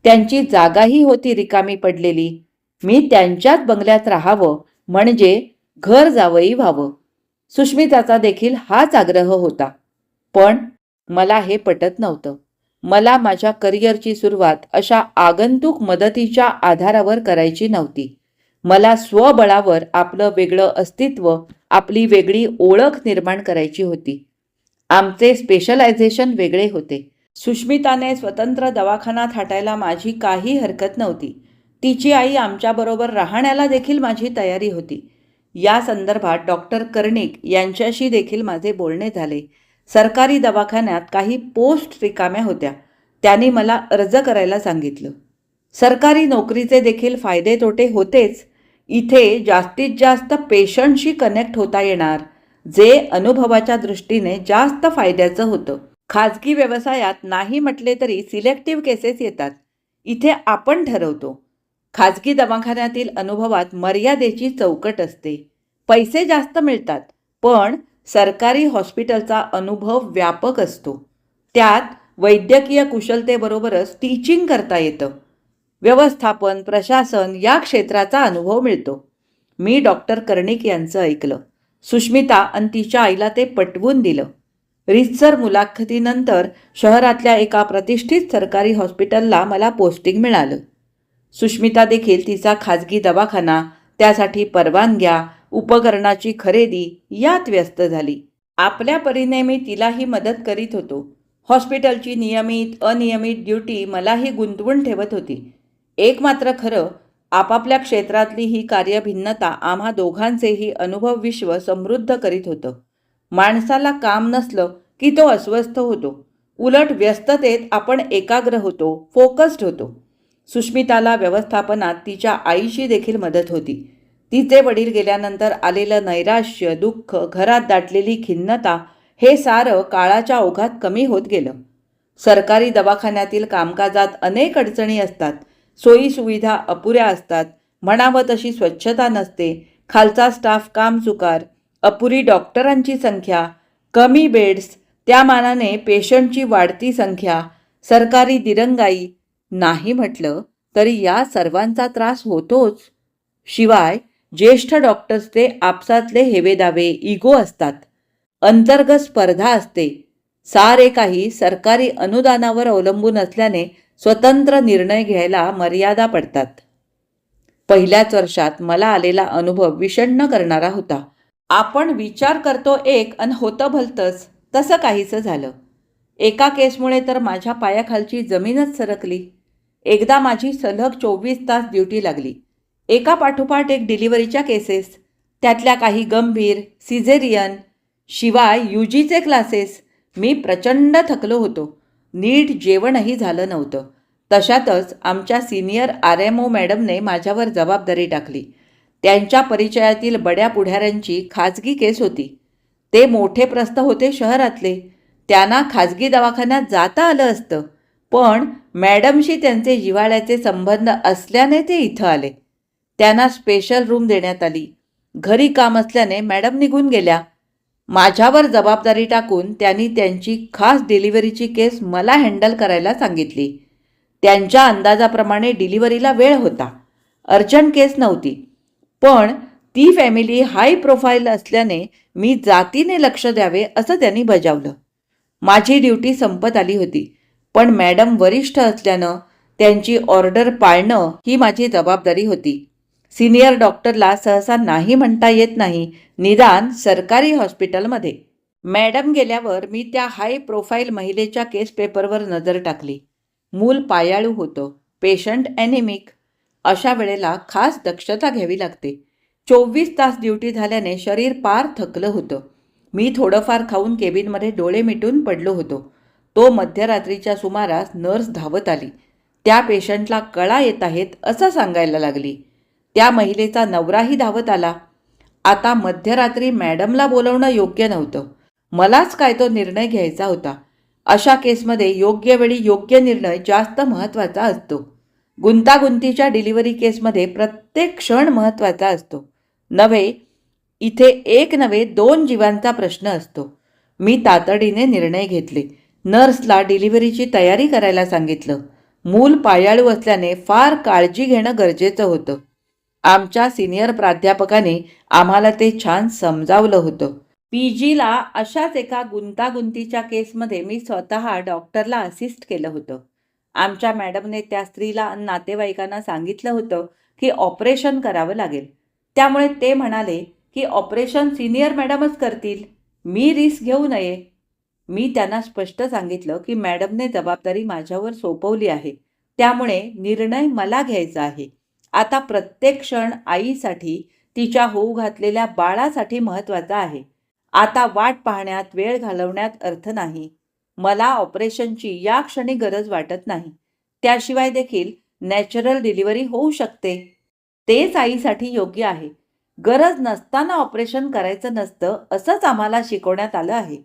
त्यांची जागाही होती रिकामी पडलेली. मी त्यांच्याच बंगल्यात राहावं, म्हणजे घर जावई व्हावं. सुष्मिताचा देखील हाच आग्रह होता. पण मला हे पटत नव्हतं. मला माझ्या करिअरची सुरुवात अशा आगंतुक मदतीच्या आधारावर करायची नव्हती. मला स्वबळावर आपलं वेगळं अस्तित्व, आपली वेगळी ओळख निर्माण करायची होती. आमचे स्पेशलायझेशन वेगळे होते. सुष्मिताने स्वतंत्र दवाखाना थाटायला माझी काही हरकत नव्हती. तिची आई आमच्याबरोबर राहण्याला देखील माझी तयारी होती. या संदर्भात डॉक्टर कर्णिक यांच्याशी देखील माझे बोलणे झाले. सरकारी दवाखान्यात काही पोस्ट रिकाम्या होत्या. त्यांनी मला अर्ज करायला सांगितलं. सरकारी नोकरीचे देखील फायदे तोटे होतेच. इथे जास्तीत जास्त पेशंटशी कनेक्ट होता येणार, जे अनुभवाच्या दृष्टीने जास्त फायद्याचं होतं. खाजगी व्यवसायात नाही म्हटले तरी सिलेक्टिव्ह केसेस येतात. इथे आपण ठरवतो. खाजगी दवाखान्यातील अनुभवात मर्यादेची चौकट असते. पैसे जास्त मिळतात, पण सरकारी हॉस्पिटलचा अनुभव व्यापक असतो. त्यात वैद्यकीय कुशलतेबरोबरच टीचिंग करता येतं. व्यवस्थापन, प्रशासन या क्षेत्राचा अनुभव मिळतो. मी डॉक्टर कर्णिक यांचं ऐकलं. सुष्मिता आणि तिच्या आईला ते पटवून दिलं. रीतसर मुलाखतीनंतर शहरातल्या एका प्रतिष्ठित सरकारी हॉस्पिटलला मला पोस्टिंग मिळालं. सुष्मिता देखील तिचा खाजगी दवाखाना, त्यासाठी परवानग्या, उपकरणाची खरेदी यात व्यस्त झाली. आपल्या परीने मी तिलाही मदत करीत होतो. हॉस्पिटलची नियमित अनियमित ड्युटी मलाही गुंतवून ठेवत होती. एक मात्र खरं, आपापल्या क्षेत्रातली ही कार्यभिन्नता आम्हा दोघांचेही अनुभव विश्व समृद्ध करीत होतं. माणसाला काम नसलं की तो अस्वस्थ होतो. उलट व्यस्ततेत आपण एकाग्र होतो, फोकस्ड होतो. सुष्मिताला व्यवस्थापनात तिच्या आईशी देखील मदत होती. तिचे वडील गेल्यानंतर आलेलं नैराश्य, दुःख, घरात दाटलेली खिन्नता हे सारं काळाच्या ओघात कमी होत गेलं. सरकारी दवाखान्यातील कामकाजात अनेक अडचणी असतात. सोयीसुविधा अपुऱ्या असतात. म्हणावं तशी स्वच्छता नसते. खालचा स्टाफ कामचुकार, अपुरी डॉक्टरांची संख्या, कमी बेड्स, त्या मानाने पेशंटची वाढती संख्या, सरकारी दिरंगाई. नाही म्हटलं तरी या सर्वांचा त्रास होतोच. शिवाय ज्येष्ठ डॉक्टर्सचे आपसातले हेवेदावे, इगो असतात. अंतर्गत स्पर्धा असते. सारे काही सरकारी अनुदानावर अवलंबून असल्याने स्वतंत्र निर्णय घ्यायला मर्यादा पडतात. पहिल्याच वर्षात मला आलेला अनुभव विषण्ण करणारा होता. आपण विचार करतो एक अन होतं भलतंच, तसं काहीसं झालं. एका केसमुळे तर माझ्या पायाखालची जमीनच सरकली. एकदा माझी सलग 24 तास ड्युटी लागली. एका पाठोपाठ एक डिलिव्हरीच्या केसेस, त्यातल्या काही गंभीर, सिझेरियन, शिवाय UGचे क्लासेस. मी प्रचंड थकलो होतो. नीट जेवणही झालं नव्हतं. तशातच आमच्या सिनियर RMO मॅडमने माझ्यावर जबाबदारी टाकली. त्यांच्या परिचयातील बड्या पुढाऱ्यांची खाजगी केस होती. ते मोठे प्रस्थ होते शहरातले. त्यांना खाजगी दवाखान्यात जाता आलं असतं, पण मॅडमशी त्यांचे जिव्हाळ्याचे संबंध असल्याने ते इथं आले. त्यांना स्पेशल रूम देण्यात आली. घरी काम असल्याने मॅडम निघून गेल्या. माझ्यावर जबाबदारी टाकून त्यांनी त्यांची खास डिलिव्हरीची केस मला हँडल करायला सांगितली. त्यांच्या अंदाजाप्रमाणे डिलिव्हरीला वेळ होता. अर्जंट केस नव्हती, पण ती फॅमिली हाय प्रोफाईल असल्याने मी जातीने लक्ष द्यावे असं त्यांनी बजावलं. माझी ड्युटी संपत आली होती, पण मॅडम वरिष्ठ असल्यानं त्यांची ऑर्डर पाळणं ही माझी जबाबदारी होती. सिनियर डॉक्टरला सहसा नाही म्हणता येत नाही, निदान सरकारी हॉस्पिटलमध्ये. मॅडम गेल्यावर मी त्या हाय प्रोफाईल महिलेच्या केस पेपरवर नजर टाकली. मूल पायाळू होतं, पेशंट ॲनिमिक. अशा वेळेला खास दक्षता घ्यावी लागते. 24 तास ड्युटी झाल्याने शरीर पार थकलं होतं. मी थोडंफार खाऊन केबिनमध्ये डोळे मिटून पडलो होतो. तो मध्यरात्रीच्या सुमारास नर्स धावत आली. त्या पेशंटला कळा येत आहेत असं सांगायला लागली. त्या महिलेचा नवराही धावत आला. आता मध्यरात्री मॅडमला बोलवणं योग्य नव्हतं. मलाच काय तो निर्णय घ्यायचा होता. अशा केसमध्ये योग्य वेळी योग्य निर्णय जास्त महत्त्वाचा असतो. गुंतागुंतीच्या डिलिव्हरी केसमध्ये प्रत्येक क्षण महत्त्वाचा असतो. इथे एक नव्हे 2 जीवांचा प्रश्न असतो. मी तातडीने निर्णय घेतले. नर्सला डिलिव्हरीची तयारी करायला सांगितलं. मूल पायाळू असल्याने फार काळजी घेणं गरजेचं होतं. आमच्या सिनियर प्राध्यापकाने आम्हाला ते छान समजावलं होतं. PGला अशाच एका गुंतागुंतीच्या केसमध्ये मी स्वतः डॉक्टरला असिस्ट केलं होतं. आमच्या मॅडमने त्या स्त्रीला आणि नातेवाईकांना सांगितलं होतं की ऑपरेशन करावं लागेल. त्यामुळे ते म्हणाले की ऑपरेशन सिनियर मॅडमच करतील, मी रिस्क घेऊ नये. मी त्यांना स्पष्ट सांगितलं की मॅडमने जबाबदारी माझ्यावर सोपवली आहे, त्यामुळे निर्णय मला घ्यायचा आहे. आता प्रत्येक क्षण आईसाठी, तिच्या होऊ घातलेल्या बाळासाठी महत्त्वाचा आहे. आता वाट पाहण्यात, वेळ घालवण्यात अर्थ नाही. मला ऑपरेशनची या क्षणी गरज वाटत नाही. त्याशिवाय देखील नॅचरल डिलिव्हरी होऊ शकते. तेच आईसाठी योग्य आहे. गरज नसताना ऑपरेशन करायचं नसतं असंच आम्हाला शिकवण्यात आलं आहे.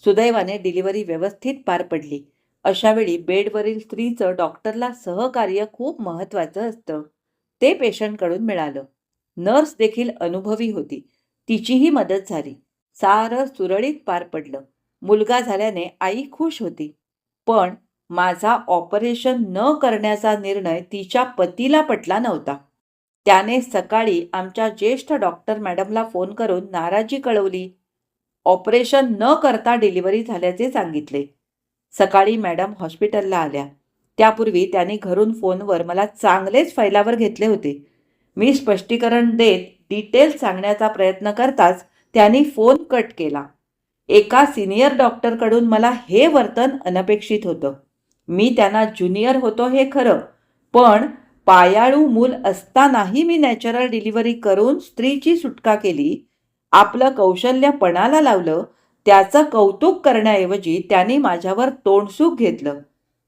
सुदैवाने डिलिव्हरी व्यवस्थित पार पडली. अशावेळी बेडवरील स्त्रीचं डॉक्टरला सहकार्य खूप महत्त्वाचं असतं. ते पेशंटकडून मिळालं. नर्स देखील अनुभवी होती. तिचीही मदत झाली. सारं सुरळीत पार पडलं. मुलगा झाल्याने आई खुश होती. पण माझा ऑपरेशन न करण्याचा निर्णय तिच्या पतीला पटला नव्हता. त्याने सकाळी आमच्या ज्येष्ठ डॉक्टर मॅडमला फोन करून नाराजी कळवली. ऑपरेशन न करता डिलिव्हरी झाल्याचे सांगितले. सकाळी मॅडम हॉस्पिटलला आल्या. त्यापूर्वी त्यांनी घरून फोनवर मला चांगलेच फैलावर घेतले होते. मी स्पष्टीकरण देत डिटेल्स सांगण्याचा प्रयत्न करताच त्यांनी फोन कट केला. एका सिनियर डॉक्टरकडून मला हे वर्तन अनपेक्षित होतं. मी त्यांना ज्युनियर होतो हे खरं, पण पायाळू मूल असतानाही मी नॅचरल डिलिव्हरी करून स्त्रीची सुटका केली, आपलं कौशल्य पणाला लावलं. त्याचं कौतुक करण्याऐवजी त्यांनी माझ्यावर तोंडसूक घेतलं.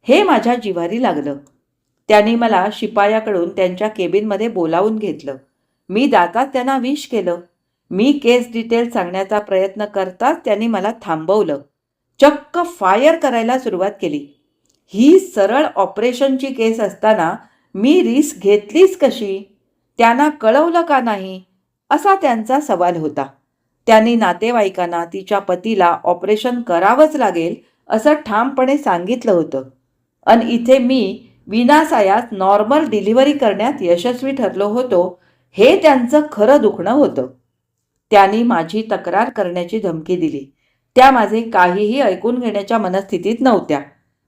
हे माझ्या जिव्हारी लागलं. त्यांनी मला शिपायाकडून त्यांच्या केबिनमध्ये बोलावून घेतलं. मी जाताच त्यांना विश केलं. मी केस डिटेल सांगण्याचा प्रयत्न करताच त्यांनी मला थांबवलं. चक्क फायर करायला सुरुवात केली. ही सरळ ऑपरेशनची केस असताना मी रिस्क घेतलीच कशी? त्यांना कळवलं का नाही? असा त्यांचा सवाल होता. त्यांनी नातेवाईकांना तिच्या पतीला ऑपरेशन करावंच लागेल असं ठामपणे सांगितलं होतं. आणि इथे मी विनासायास नॉर्मल डिलिव्हरी करण्यात यशस्वी ठरलो होतो, हे त्यांचं खरं दुखणं होतं. त्यांनी माझी तक्रार करण्याची धमकी दिली. त्या माझे काहीही ऐकून घेण्याच्या मनस्थितीत नव्हत्या.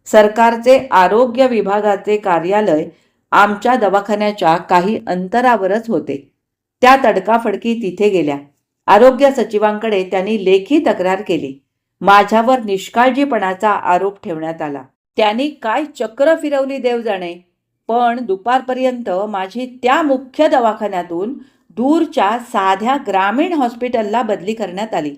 सरकारचे आरोग्य विभागाचे कार्यालय आमच्या दवाखान्याच्या काही अंतरावरच होते. त्या तडकाफडकी तिथे गेल्या. आरोग्य सचिवांकडे त्यांनी लेखी तक्रार केली. माझ्यावर निष्काळजीपणाचा आरोप ठेवण्यात आला. त्यांनी काय चक्र फिरवली देव जाणे, पण दुपारपर्यंत माझी त्या मुख्य दवाखान्यातून दूरच्या साध्या ग्रामीण हॉस्पिटलला बदली करण्यात आली.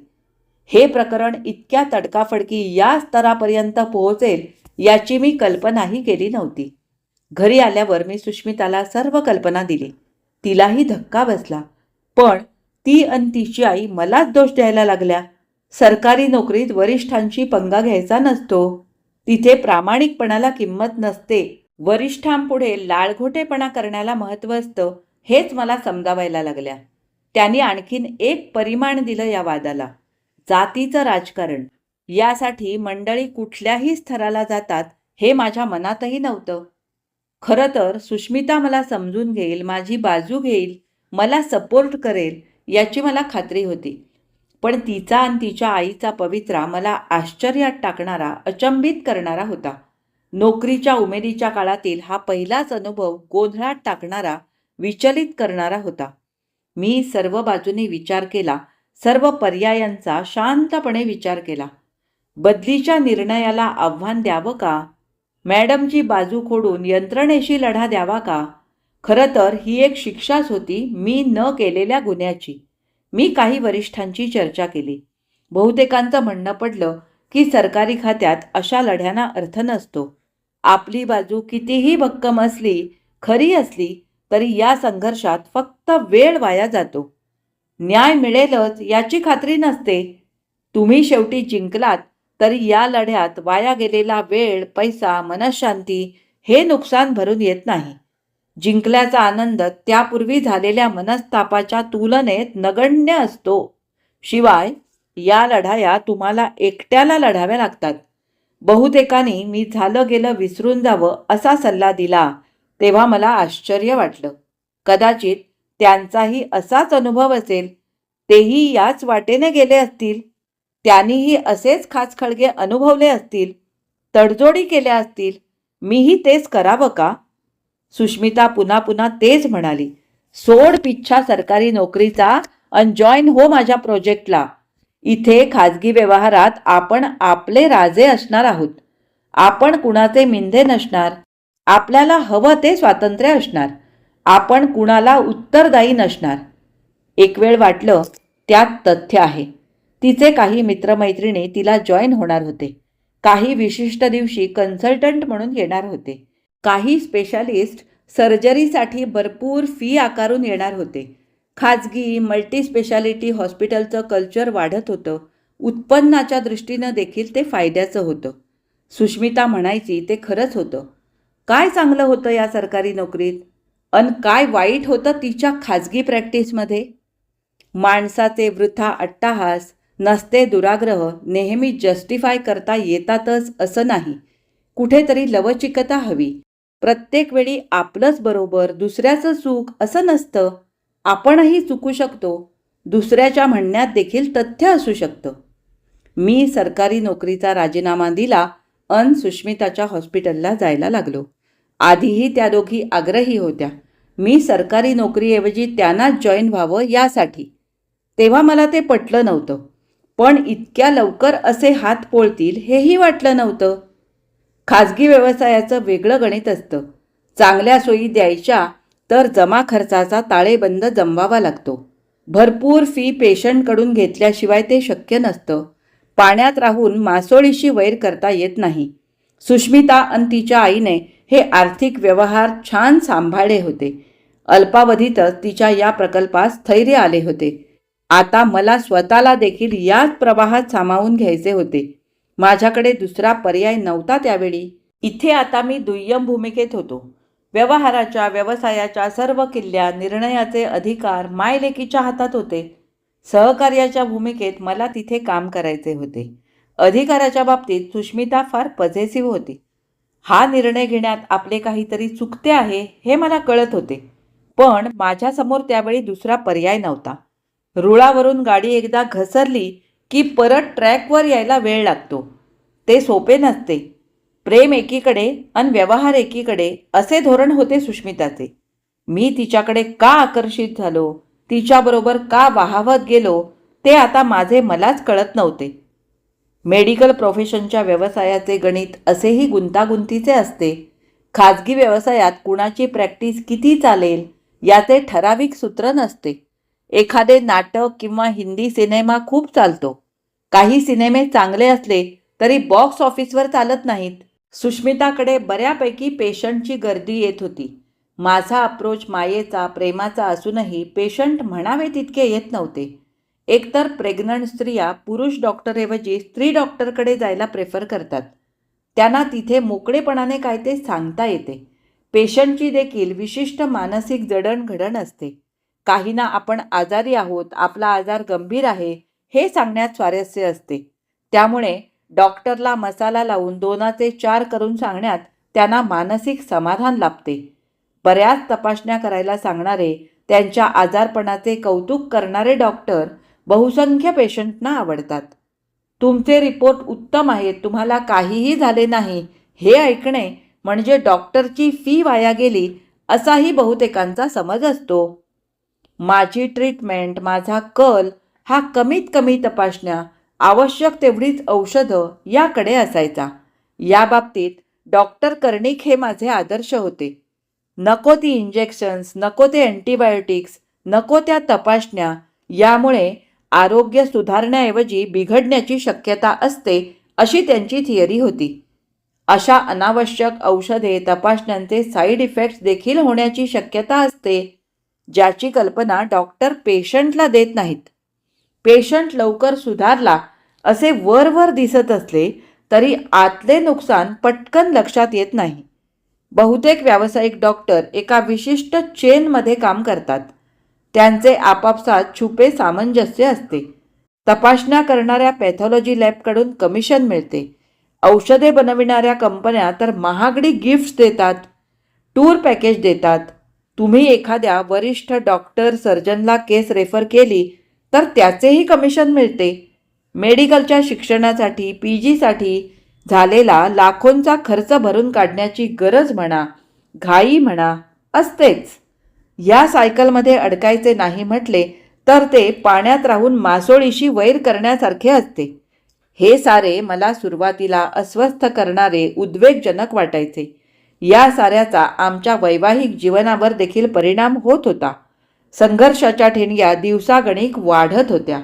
हे प्रकरण इतक्या तडकाफडकी या स्तरापर्यंत पोहोचेल याची मी कल्पनाही केली नव्हती. घरी आल्यावर मी सुष्मिताला सर्व कल्पना दिली. तिलाही धक्का बसला. पण ती आणि तिची आई मलाच दोष द्यायला लागल्या. सरकारी नोकरीत वरिष्ठांची पंगा घ्यायचा नसतो. तिथे प्रामाणिकपणाला किंमत नसते. वरिष्ठांपुढे लाळघोटेपणा करण्याला महत्त्व असतं, हेच मला समजावायला लागल्या. त्यांनी आणखीन एक परिमाण दिलं या वादाला, जातीचं राजकारण. यासाठी मंडळी कुठल्याही स्तराला जातात हे माझ्या मनातही नव्हतं. खरं तर सुष्मिता मला समजून घेईल, माझी बाजू घेईल, मला सपोर्ट करेल याची मला खात्री होती. पण तिचा आणि तिच्या आईचा पवित्रा मला आश्चर्यात टाकणारा, अचंबित करणारा होता. नोकरीच्या उमेदीच्या काळातील हा पहिलाच अनुभव गोंधळात टाकणारा, विचलित करणारा होता. मी सर्व बाजूनी विचार केला, सर्व पर्यायांचा शांतपणे विचार केला. बदलीच्या निर्णयाला आव्हान द्यावं का? मॅडमची बाजू खोडून यंत्रणेशी लढा द्यावा का? खरं तर ही एक शिक्षाच होती मी न केलेल्या गुन्ह्याची. मी काही वरिष्ठांची चर्चा केली. बहुतेकांचं म्हणणं पडलं की सरकारी खात्यात अशा लढ्यांना अर्थ नसतो. आपली बाजू कितीही भक्कम असली, खरी असली तरी या संघर्षात फक्त वेळ वाया जातो. न्याय मिळेलच याची खात्री नसते. तुम्ही शेवटी जिंकलात तरी या लढ्यात वाया गेलेला वेळ, पैसा, मनःशांती हे नुकसान भरून येत नाही. जिंकल्याचा आनंद त्यापूर्वी झालेल्या मनस्तापाच्या तुलनेत नगण्य असतो. शिवाय या लढाया तुम्हाला एकट्याला लढाव्या लागतात. बहुतेकांनी मी झालं गेलं विसरून जावं असा सल्ला दिला तेव्हा मला आश्चर्य वाटलं. कदाचित त्यांचाही असाच अनुभव असेल. तेही याच वाटेने गेले असतील. त्यांनीही असेच खाचखळगे अनुभवले असतील, तडजोडी केल्या असतील. मीही तेच करावं का? सुष्मिता पुन्हा पुन्हा तेच म्हणाली. सोड पिच्छा सरकारी नोकरीचा आणि जॉईन हो माझ्या प्रोजेक्टला. इथे खाजगी व्यवहारात आपण आपले राजे असणार आहोत. आपण कुणाचे मिंधे नसणार. आपल्याला हवं ते स्वातंत्र्य असणार. आपण कुणाला उत्तरदायी नसणार. एक वेळ वाटलं त्यात तथ्य आहे. तिचे काही मित्रमैत्रिणी तिला जॉईन होणार होते. काही विशिष्ट दिवशी कन्सल्टंट म्हणून येणार होते. काही स्पेशालिस्ट सर्जरीसाठी भरपूर फी आकारून येणार होते. खाजगी मल्टी स्पेशालिटी हॉस्पिटलचं कल्चर वाढत होतं. उत्पन्नाच्या दृष्टीनं देखील ते फायद्याचं होतं. सुष्मिता म्हणायची ते खरंच होतं. काय चांगलं होतं या सरकारी नोकरीत अन काय वाईट होतं तिच्या खाजगी प्रॅक्टिसमध्ये? माणसाचे वृथा अट्टाहास, नसते दुराग्रह नेहमी जस्टिफाय करता येतातच असं नाही. कुठेतरी लवचिकता हवी. प्रत्येक वेळी आपलंच बरोबर, दुसऱ्याचं चूक असं नसतं. आपणही चुकू शकतो. दुसऱ्याच्या म्हणण्यात देखील तथ्य असू शकतं. मी सरकारी नोकरीचा राजीनामा दिला अन सुष्मिताच्या हॉस्पिटलला जायला लागलो. आधीही त्या दोघी आग्रही होत्या. मी सरकारी नोकरीऐवजी त्यांनाच जॉईन व्हावं यासाठी. तेव्हा मला ते पटलं नव्हतं. पण इतक्या लवकर असे हात पोळतील हेही वाटलं नव्हतं. खाजगी व्यवसायाचं वेगळं गणित असतं. चांगल्या सोयी द्यायच्या तर जमा खर्चाचा ताळेबंद जमवावा लागतो. भरपूर फी पेशंटकडून घेतल्याशिवाय ते शक्य नसतं. पाण्यात राहून मासोळीशी वैर करता येत नाही. सुष्मिता आणि तिच्या आईने हे आर्थिक व्यवहार छान सांभाळले होते. अल्पावधीतच तिच्या या प्रकल्पास स्थैर्य आले होते. आता मला स्वतःला देखील याच प्रवाहात सामावून घ्यायचे होते. माझ्याकडे दुसरा पर्याय नव्हता त्यावेळी. इथे आता मी दुय्यम भूमिकेत होतो. व्यवहाराच्या, व्यवसायाच्या सर्व किल्ल्या, निर्णयाचे अधिकार मायलेकीच्या हातात होते. सहकार्याच्या भूमिकेत मला तिथे काम करायचे होते. अधिकाराच्या बाबतीत सुष्मिता फार पॉझिटिव्ह होती. हा निर्णय घेण्यात आपले काहीतरी चुकते आहे हे मला कळत होते. पण माझ्यासमोर त्यावेळी दुसरा पर्याय नव्हता. रुळावरून गाडी एकदा घसरली की परत ट्रॅकवर यायला वेळ लागतो. ते सोपे नसते. प्रेम एकीकडे आणि व्यवहार एकीकडे असे धोरण होते सुष्मिताचे. मी तिच्याकडे का आकर्षित झालो, तिच्याबरोबर का वाहावत गेलो, ते आता माझे मलाच कळत नव्हते. मेडिकल प्रोफेशनच्या व्यवसायाचे गणित असेही गुंतागुंतीचे असते. खाजगी व्यवसायात कुणाची प्रॅक्टिस किती चालेल याचे ठराविक सूत्र नसते. एखादे नाटक किंवा हिंदी सिनेमा खूप चालतो. काही सिनेमे चांगले असले तरी बॉक्स ऑफिसवर चालत नाहीत. सुष्मिताकडे बऱ्यापैकी पेशंटची गर्दी येत होती. माझा अप्रोच मायेचा, प्रेमाचा असूनही पेशंट म्हणावे तितके येत नव्हते. एकतर प्रेग्नंट स्त्रिया पुरुष डॉक्टरऐवजी स्त्री डॉक्टरकडे जायला प्रेफर करतात. त्यांना तिथे मोकळेपणाने काय ते सांगता येते. पेशंटची देखील विशिष्ट मानसिक जडणघडण असते. काहींना आपण आजारी आहोत, आपला आजार गंभीर आहे हे सांगण्यात स्वारस्य असते. त्यामुळे डॉक्टरला मसाला लावून 2चे 4 करून सांगण्यात त्यांना मानसिक समाधान लाभते. बऱ्याच तपासण्या करायला सांगणारे, त्यांच्या आजारपणाचे कौतुक करणारे डॉक्टर बहुसंख्य पेशंटना आवडतात. तुमचे रिपोर्ट उत्तम आहेत, तुम्हाला काहीही झाले नाही हे ऐकणे म्हणजे डॉक्टरची फी वाया गेली असाही बहुतेकांचा समज असतो. माझी ट्रीटमेंट, माझा कल हा कमीत कमी तपासण्या, आवश्यक तेवढीच औषधं याकडे असायचा. या बाबतीत डॉक्टर कर्णिक हे माझे आदर्श होते. नको ती इंजेक्शन्स, नको ते अँटीबायोटिक्स, नको त्या तपासण्या, यामुळे आरोग्य सुधारण्याऐवजी बिघडण्याची शक्यता असते अशी त्यांची थिअरी होती. अशा अनावश्यक औषधे, तपासण्यांचे साईड इफेक्ट्स देखील होण्याची शक्यता असते, ज्याची कल्पना डॉक्टर पेशंटला देत नाहीत. पेशंट लवकर सुधारला असे वरवर दिसत असले तरी आतले नुकसान पटकन लक्षात येत नाही. बहुतेक व्यावसायिक डॉक्टर एका विशिष्ट चेनमध्ये काम करतात. त्यांचे आपापसात छुपे सामंजस्य असते. तपासण्या करणाऱ्या पॅथॉलॉजी लॅबकडून कमिशन मिळते. औषधे बनविणाऱ्या कंपन्या तर महागडी गिफ्ट्स देतात, टूर पॅकेज देतात. तुम्ही एखाद्या वरिष्ठ डॉक्टर, सर्जनला केस रेफर केली तर त्याचेही कमिशन मिळते. मेडिकलच्या शिक्षणासाठी, PGसाठी झालेला लाखोंचा खर्च भरून काढण्याची गरज म्हणा, घाई म्हणा असतेच. या सायकलमध्ये अडकायचे नाही म्हटले तर ते पाण्यात राहून मासोळीशी वैर करण्यासारखे असते. हे सारे मला सुरुवातीला अस्वस्थ करणारे, उद्वेगजनक वाटायचे. या साऱ्याचा आमच्या वैवाहिक जीवनावर देखील परिणाम होत होता. संघर्षाच्या ठिणग्या दिवसागणिक वाढत होत्या.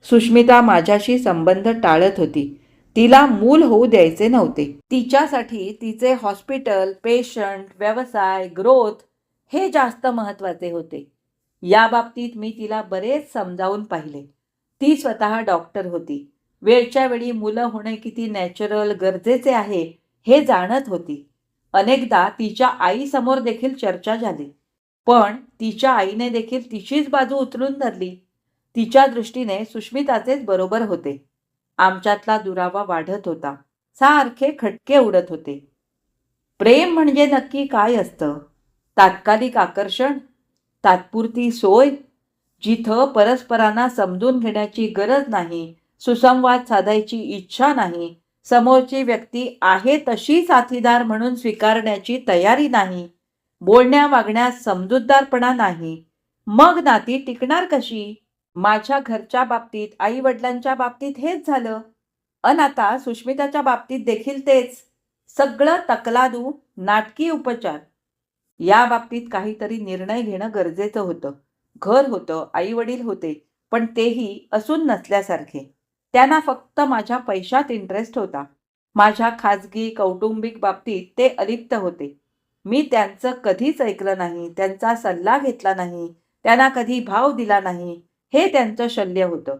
सुष्मिता माझ्याशी संबंध टाळत होती. तिला मूल होऊ द्यायचे नव्हते. तिच्यासाठी तिचे हॉस्पिटल, पेशंट, व्यवसाय, ग्रोथ हे जास्त महत्त्वाचे होते. या बाबतीत मी तिला बरेच समजावून पाहिले. ती स्वतः डॉक्टर होती. वेळच्या वेळी मुलं होणे किती नॅचरल, गरजेचे आहे हे जाणत होती. अनेकदा तिच्या आईसमोर देखील चर्चा झाली. पण तिच्या आईने देखील तिचीच बाजू उचलून धरली. तिच्या दृष्टीने सुष्मिताचेच बरोबर होते. आमच्यातला दुरावा वाढत होता. सारखे खटके उडत होते. प्रेम म्हणजे नक्की काय असतं? तात्कालिक आकर्षण, तात्पुरती सोय, जिथं परस्परांना समजून घेण्याची गरज नाही, सुसंवाद साधायची इच्छा नाही, समोरची व्यक्ती आहे तशी साथीदार म्हणून स्वीकारण्याची तयारी नाही, बोलण्या वागण्यात समजूतदारपणा नाही, मग नाती टिकणार कशी? माझ्या घरच्या बाबतीत, आई वडिलांच्या बाबतीत हेच झालं. अन आता सुष्मिताच्या बाबतीत देखील तेच. सगळं तकलादू, नाटकी उपचार. या बाबतीत काहीतरी निर्णय घेणं गरजेचं होतं. घर होतं, आई वडील होते, पण तेही असून नसल्यासारखे. त्यांना फक्त माझ्या पैशात इंटरेस्ट होता. माझ्या खाजगी कौटुंबिक बाबतीत ते अलिप्त होते. मी त्यांचं कधीच ऐकलं नाही, त्यांचा सल्ला घेतला नाही, त्यांना कधी भाव दिला नाही, हे त्यांचं शल्य होतं.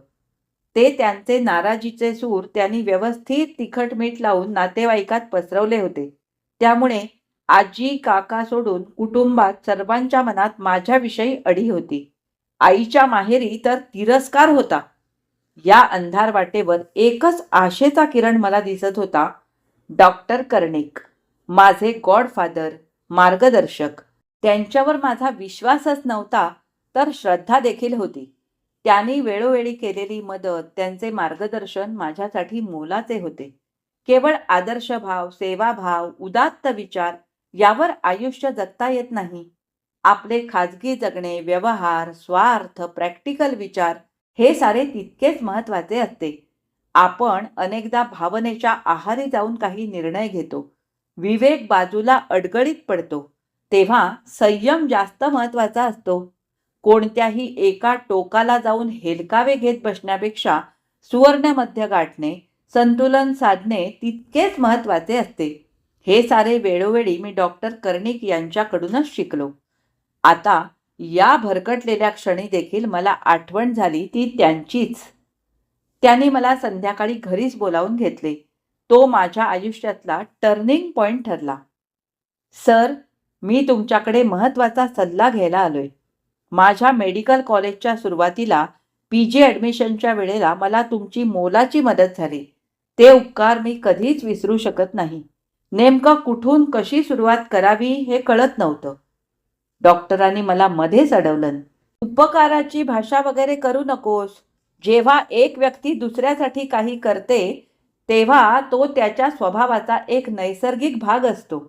ते त्यांचे नाराजीचे सूर त्यांनी व्यवस्थित तिखट मीठ लावून नातेवाईकात पसरवले होते. त्यामुळे आजी, काका सोडून कुटुंबात सर्वांच्या मनात माझ्याविषयी अढी होती. आईच्या माहेरी तर तिरस्कार होता. या अंधार वाटेवर एकच आशेचा किरण मला दिसत होता. डॉक्टर कर्णिक, माझे गॉडफादर, मार्गदर्शक. त्यांच्यावर माझा विश्वासच नव्हता तर श्रद्धा देखील होती. त्यांनी वेळोवेळी केलेली मदत, त्यांचे मार्गदर्शन माझ्यासाठी मोलाचे होते. केवळ आदर्श भाव, सेवाभाव, उदात्त विचार यावर आयुष्य जगता येत नाही. आपले खाजगी जगणे, व्यवहार, स्वार्थ, प्रॅक्टिकल विचार हे सारे तितकेच महत्त्वाचे असते. आपण अनेकदा भावनेच्या आहारी जाऊन काही निर्णय घेतो. विवेक बाजूला अडगळीत पडतो. तेव्हा संयम जास्त महत्त्वाचा असतो. कोणत्याही एका टोकाला जाऊन हेलकावे घेत बसण्यापेक्षा सुवर्ण मध्य गाठणे, संतुलन साधणे तितकेच महत्त्वाचे असते. हे सारे वेळोवेळी मी डॉक्टर कर्णिक यांच्याकडूनच शिकलो. आता या भरकटलेल्या क्षणी देखील मला आठवण झाली ती त्यांचीच. त्यांनी मला संध्याकाळी घरीच बोलावून घेतले. तो माझ्या आयुष्यातला टर्निंग पॉइंट ठरला. सर, मी तुमच्याकडे महत्त्वाचा सल्ला घ्यायला आलोय. माझ्या मेडिकल कॉलेजच्या सुरुवातीला PG ॲडमिशनच्या वेळेला मला तुमची मोलाची मदत झाली. ते उपकार मी कधीच विसरू शकत नाही. नेमकं कुठून कशी सुरुवात करावी हे कळत नव्हतं. डॉक्टरांनी मला मध्येच अडवलं. उपकाराची भाषा वगैरे करू नकोस. जेव्हा एक व्यक्ती दुसऱ्यासाठी काही करते तेव्हा तो त्याच्या स्वभावाचा एक नैसर्गिक भाग असतो.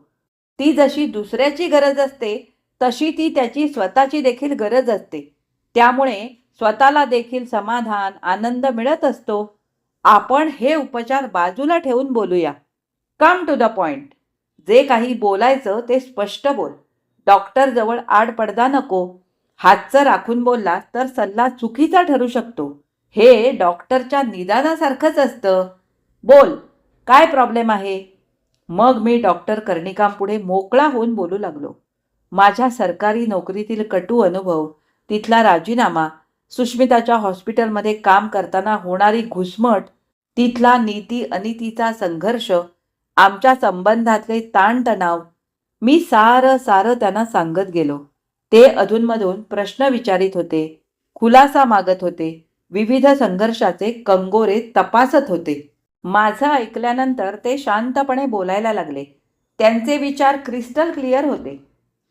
ती जशी दुसऱ्याची गरज असते तशी ती त्याची स्वतःची देखील गरज असते. त्यामुळे स्वतःला देखील समाधान, आनंद मिळत असतो. आपण हे उपचार बाजूला ठेवून बोलूया. Come to the point. जे काही बोलायचं ते स्पष्ट बोल. डॉक्टर जवळ आडपडदा नको. हातचं राखून बोलला तर सल्ला चुकीचा ठरू शकतो. हे डॉक्टरच्या निदानासारखंच असतं. बोल, काय प्रॉब्लेम आहे? मग मी डॉक्टर कर्णिकांपुढे मोकळा होऊन बोलू लागलो. माझ्या सरकारी नोकरीतील कटू अनुभव, तिथला राजीनामा, सुष्मिताच्या हॉस्पिटलमध्ये काम करताना होणारी घुसमट, तिथला नीती अनितीचा संघर्ष, आमच्या संबंधातले ताणतणाव. मी सारं त्यांना सांगत गेलो. ते अधूनमधून प्रश्न विचारित होते, खुलासा मागत होते, विविध संघर्षाचे कंगोरे तपासत होते. माझं ऐकल्यानंतर ते शांतपणे बोलायला लागले. त्यांचे विचार क्रिस्टल क्लिअर होते.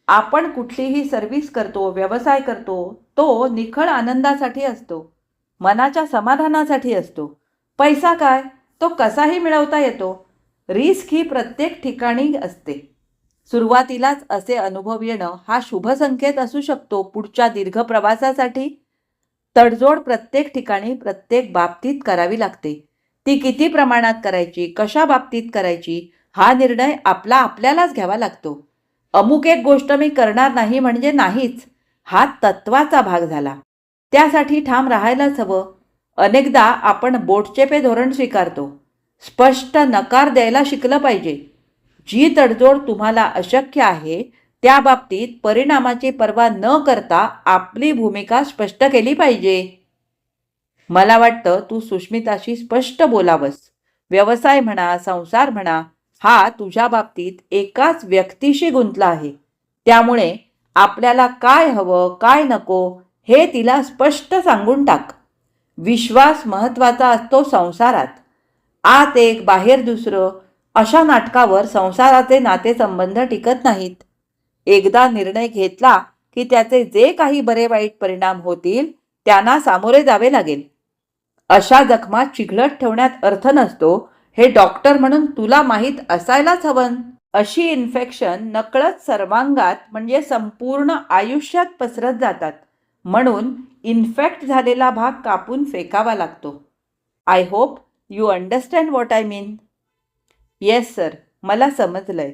आपण कुठलीही सर्व्हिस करतो, व्यवसाय करतो, तो निखळ आनंदासाठी असतो, मनाच्या समाधानासाठी असतो. पैसा काय, तो कसाही मिळवता येतो. रिस्क ही प्रत्येक ठिकाणी असते. सुरुवातीलाच असे अनुभव येणं हा शुभ संकेत असू शकतो पुढच्या दीर्घ प्रवासासाठी. तडजोड प्रत्येक ठिकाणी, प्रत्येक बाबतीत करावी लागते. ती किती प्रमाणात करायची, कशा बाबतीत करायची, हा निर्णय आपल्यालाच घ्यावा लागतो. अमुक एक गोष्ट मी करणार नाही म्हणजे नाहीच, हा तत्वाचा भाग झाला. त्यासाठी ठाम राहायलाच हवं. अनेकदा आपण बोटचेपे धोरण स्वीकारतो. स्पष्ट नकार द्यायला शिकलं पाहिजे. जी तडजोड तुम्हाला अशक्य आहे त्या बाबतीत परिणामाची पर्वा न करता आपली भूमिका स्पष्ट केली पाहिजे. मला वाटतं तू सुष्मिताशी स्पष्ट बोलावंस. व्यवसाय म्हणा, संसार म्हणा, हा तुझ्या बाबतीत एकाच व्यक्तीशी गुंतला आहे. त्यामुळे आपल्याला काय हवं, काय नको हे तिला स्पष्ट सांगून टाक. विश्वास महत्त्वाचा असतो संसारात. आत एक बाहेर दुसरं अशा नाटकावर संसाराचे नातेसंबंध टिकत नाहीत. एकदा निर्णय घेतला की त्याचे जे काही बरे वाईट परिणाम होतील त्यांना सामोरे जावे लागेल. अशा जखमा चिघळत ठेवण्यात अर्थ नसतो हे डॉक्टर म्हणून तुला माहीत असायलाच हवं. अशी इन्फेक्शन नकळत सर्वांगात म्हणजे संपूर्ण आयुष्यात पसरत जातात. म्हणून इन्फेक्ट झालेला भाग कापून फेकावा लागतो. I hope you understand what I mean. Yes sir, मला समजलंय.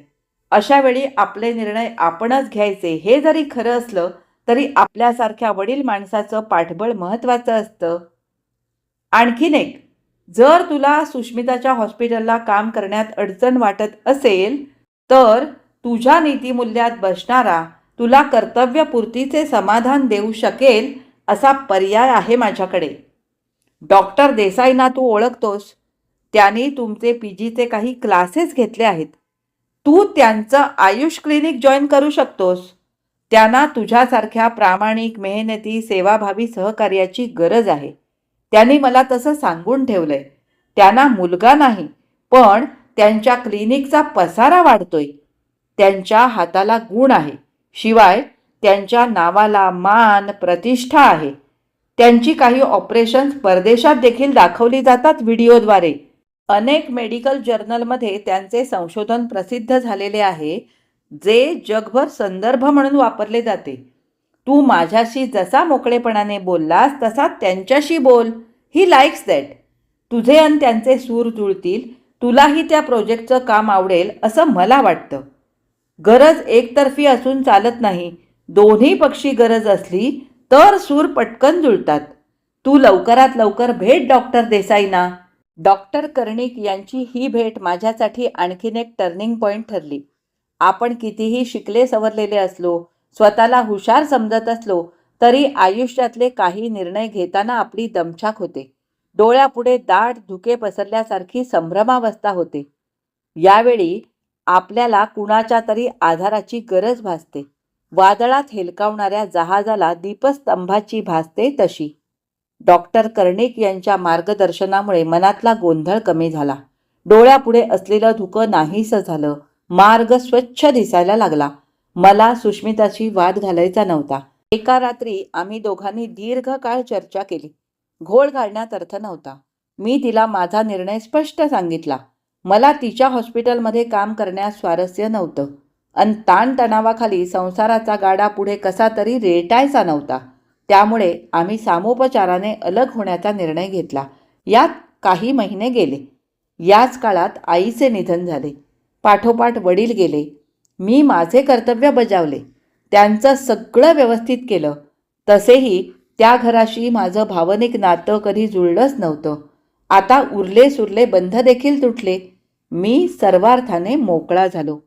अशा वेळी आपले निर्णय आपणच घ्यायचे हे जरी खरं असलं तरी आपल्यासारख्या वडील माणसाचं पाठबळ महत्त्वाचं असतं. आणखीन एक, जर तुला सुष्मिताच्या हॉस्पिटलला काम करण्यात अडचण वाटत असेल तर तुझ्या नीतिमूल्यात बसणारा, तुला कर्तव्यपूर्तीचे समाधान देऊ शकेल असा पर्याय आहे माझ्याकडे. डॉक्टर देसाईंना तू ओळखतोस. त्यांनी तुमचे PGचे काही क्लासेस घेतले आहेत. तू त्यांचं आयुष क्लिनिक जॉईन करू शकतोस. त्यांना तुझ्यासारख्या प्रामाणिक, मेहनती, सेवाभावी सहकार्याची गरज आहे. त्यांनी मला तसं सांगून ठेवलंय. त्यांना मुलगा नाही, पण त्यांच्या क्लिनिकचा पसारा वाढतोय. त्यांच्या हाताला गुण आहे. शिवाय त्यांच्या नावाला मान, प्रतिष्ठा आहे. त्यांची काही ऑपरेशन्स परदेशात देखील दाखवली जातात व्हिडिओद्वारे. अनेक मेडिकल जर्नलमध्ये त्यांचे संशोधन प्रसिद्ध झालेले आहे, जे जगभर संदर्भ म्हणून वापरले जाते. तू माझ्याशी जसा मोकळेपणाने बोललास तसा त्यांच्याशी बोल. He likes that. तुझे आणि त्यांचे सूर जुळतील. तुलाही त्या प्रोजेक्टचं काम आवडेल असं मला वाटतं. गरज एकतर्फी असून चालत नाही. दोन्ही पक्षी गरज असली तर सूर पटकन जुळतात. तू लवकरात लवकर भेट डॉक्टर देसाईंना. डॉक्टर कर्णिक यांची ही भेट माझ्यासाठी आणखीन एक टर्निंग पॉईंट ठरली. आपण कितीही शिकले सवरलेले असलो, स्वतःला हुशार समजत असलो तरी आयुष्यातले काही निर्णय घेताना आपली दमछाक होते. डोळ्यापुढे दाट धुके पसरल्यासारखी संभ्रमावस्था होते. यावेळी आपल्याला कुणाच्या तरी आधाराची गरज भासते. वादळात हेलकावणाऱ्या जहाजाला दीपस्तंभाची भासते तशी. डॉक्टर कर्णिक यांच्या मार्गदर्शनामुळे मनातला गोंधळ कमी झाला. डोळ्यापुढे असलेलं धुकं नाहीसं झालं. मार्ग स्वच्छ दिसायला लागला. मला सुष्मिताशी वाद घालायचा नव्हता. एका रात्री आम्ही दोघांनी दीर्घ काळ चर्चा केली. घोळ घालण्यात अर्थ नव्हता. मी तिला माझा निर्णय स्पष्ट सांगितला. मला तिच्या हॉस्पिटलमध्ये काम करण्यास स्वारस्य नव्हतं आणि ताणतणावाखाली संसाराचा गाडा पुढे कसा तरी रेटायचा नव्हता. त्यामुळे आम्ही सामोपचाराने अलग होण्याचा निर्णय घेतला. यात काही महिने गेले. याच काळात आईचे निधन झाले. पाठोपाठ वडील गेले. मी माझे कर्तव्य बजावले. त्यांचं सगळं व्यवस्थित केलं. तसेही त्या घराशी माझं भावनिक नातं कधी जुळलंच नव्हतं. आता उरले सुरले बंध देखील तुटले. मी सर्वार्थाने मोकळा झालो.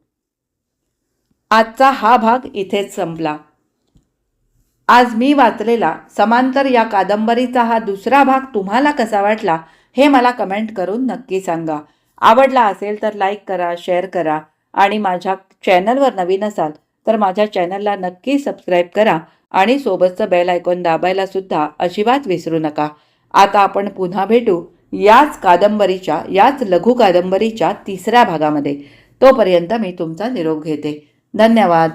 आजचा हा भाग इथेच संपला. आज मी वाचलेला समांतर या कादंबरीचा हा दुसरा भाग तुम्हाला कसा वाटला हे मला कमेंट करून नक्की सांगा. आवडला असेल तर लाईक करा, शेअर करा आणि माझ्या चॅनलवर नवीन असाल तर माझ्या चॅनलला नक्की सबस्क्राईब करा आणि सोबतचं बेल आयकॉन दाबायला सुद्धा अजिबात विसरू नका. आता आपण पुन्हा भेटू याच कादंबरीच्या, याच लघु कादंबरीच्या तिसऱ्या भागामध्ये. तोपर्यंत मी तुमचा निरोप घेते. धन्यवाद.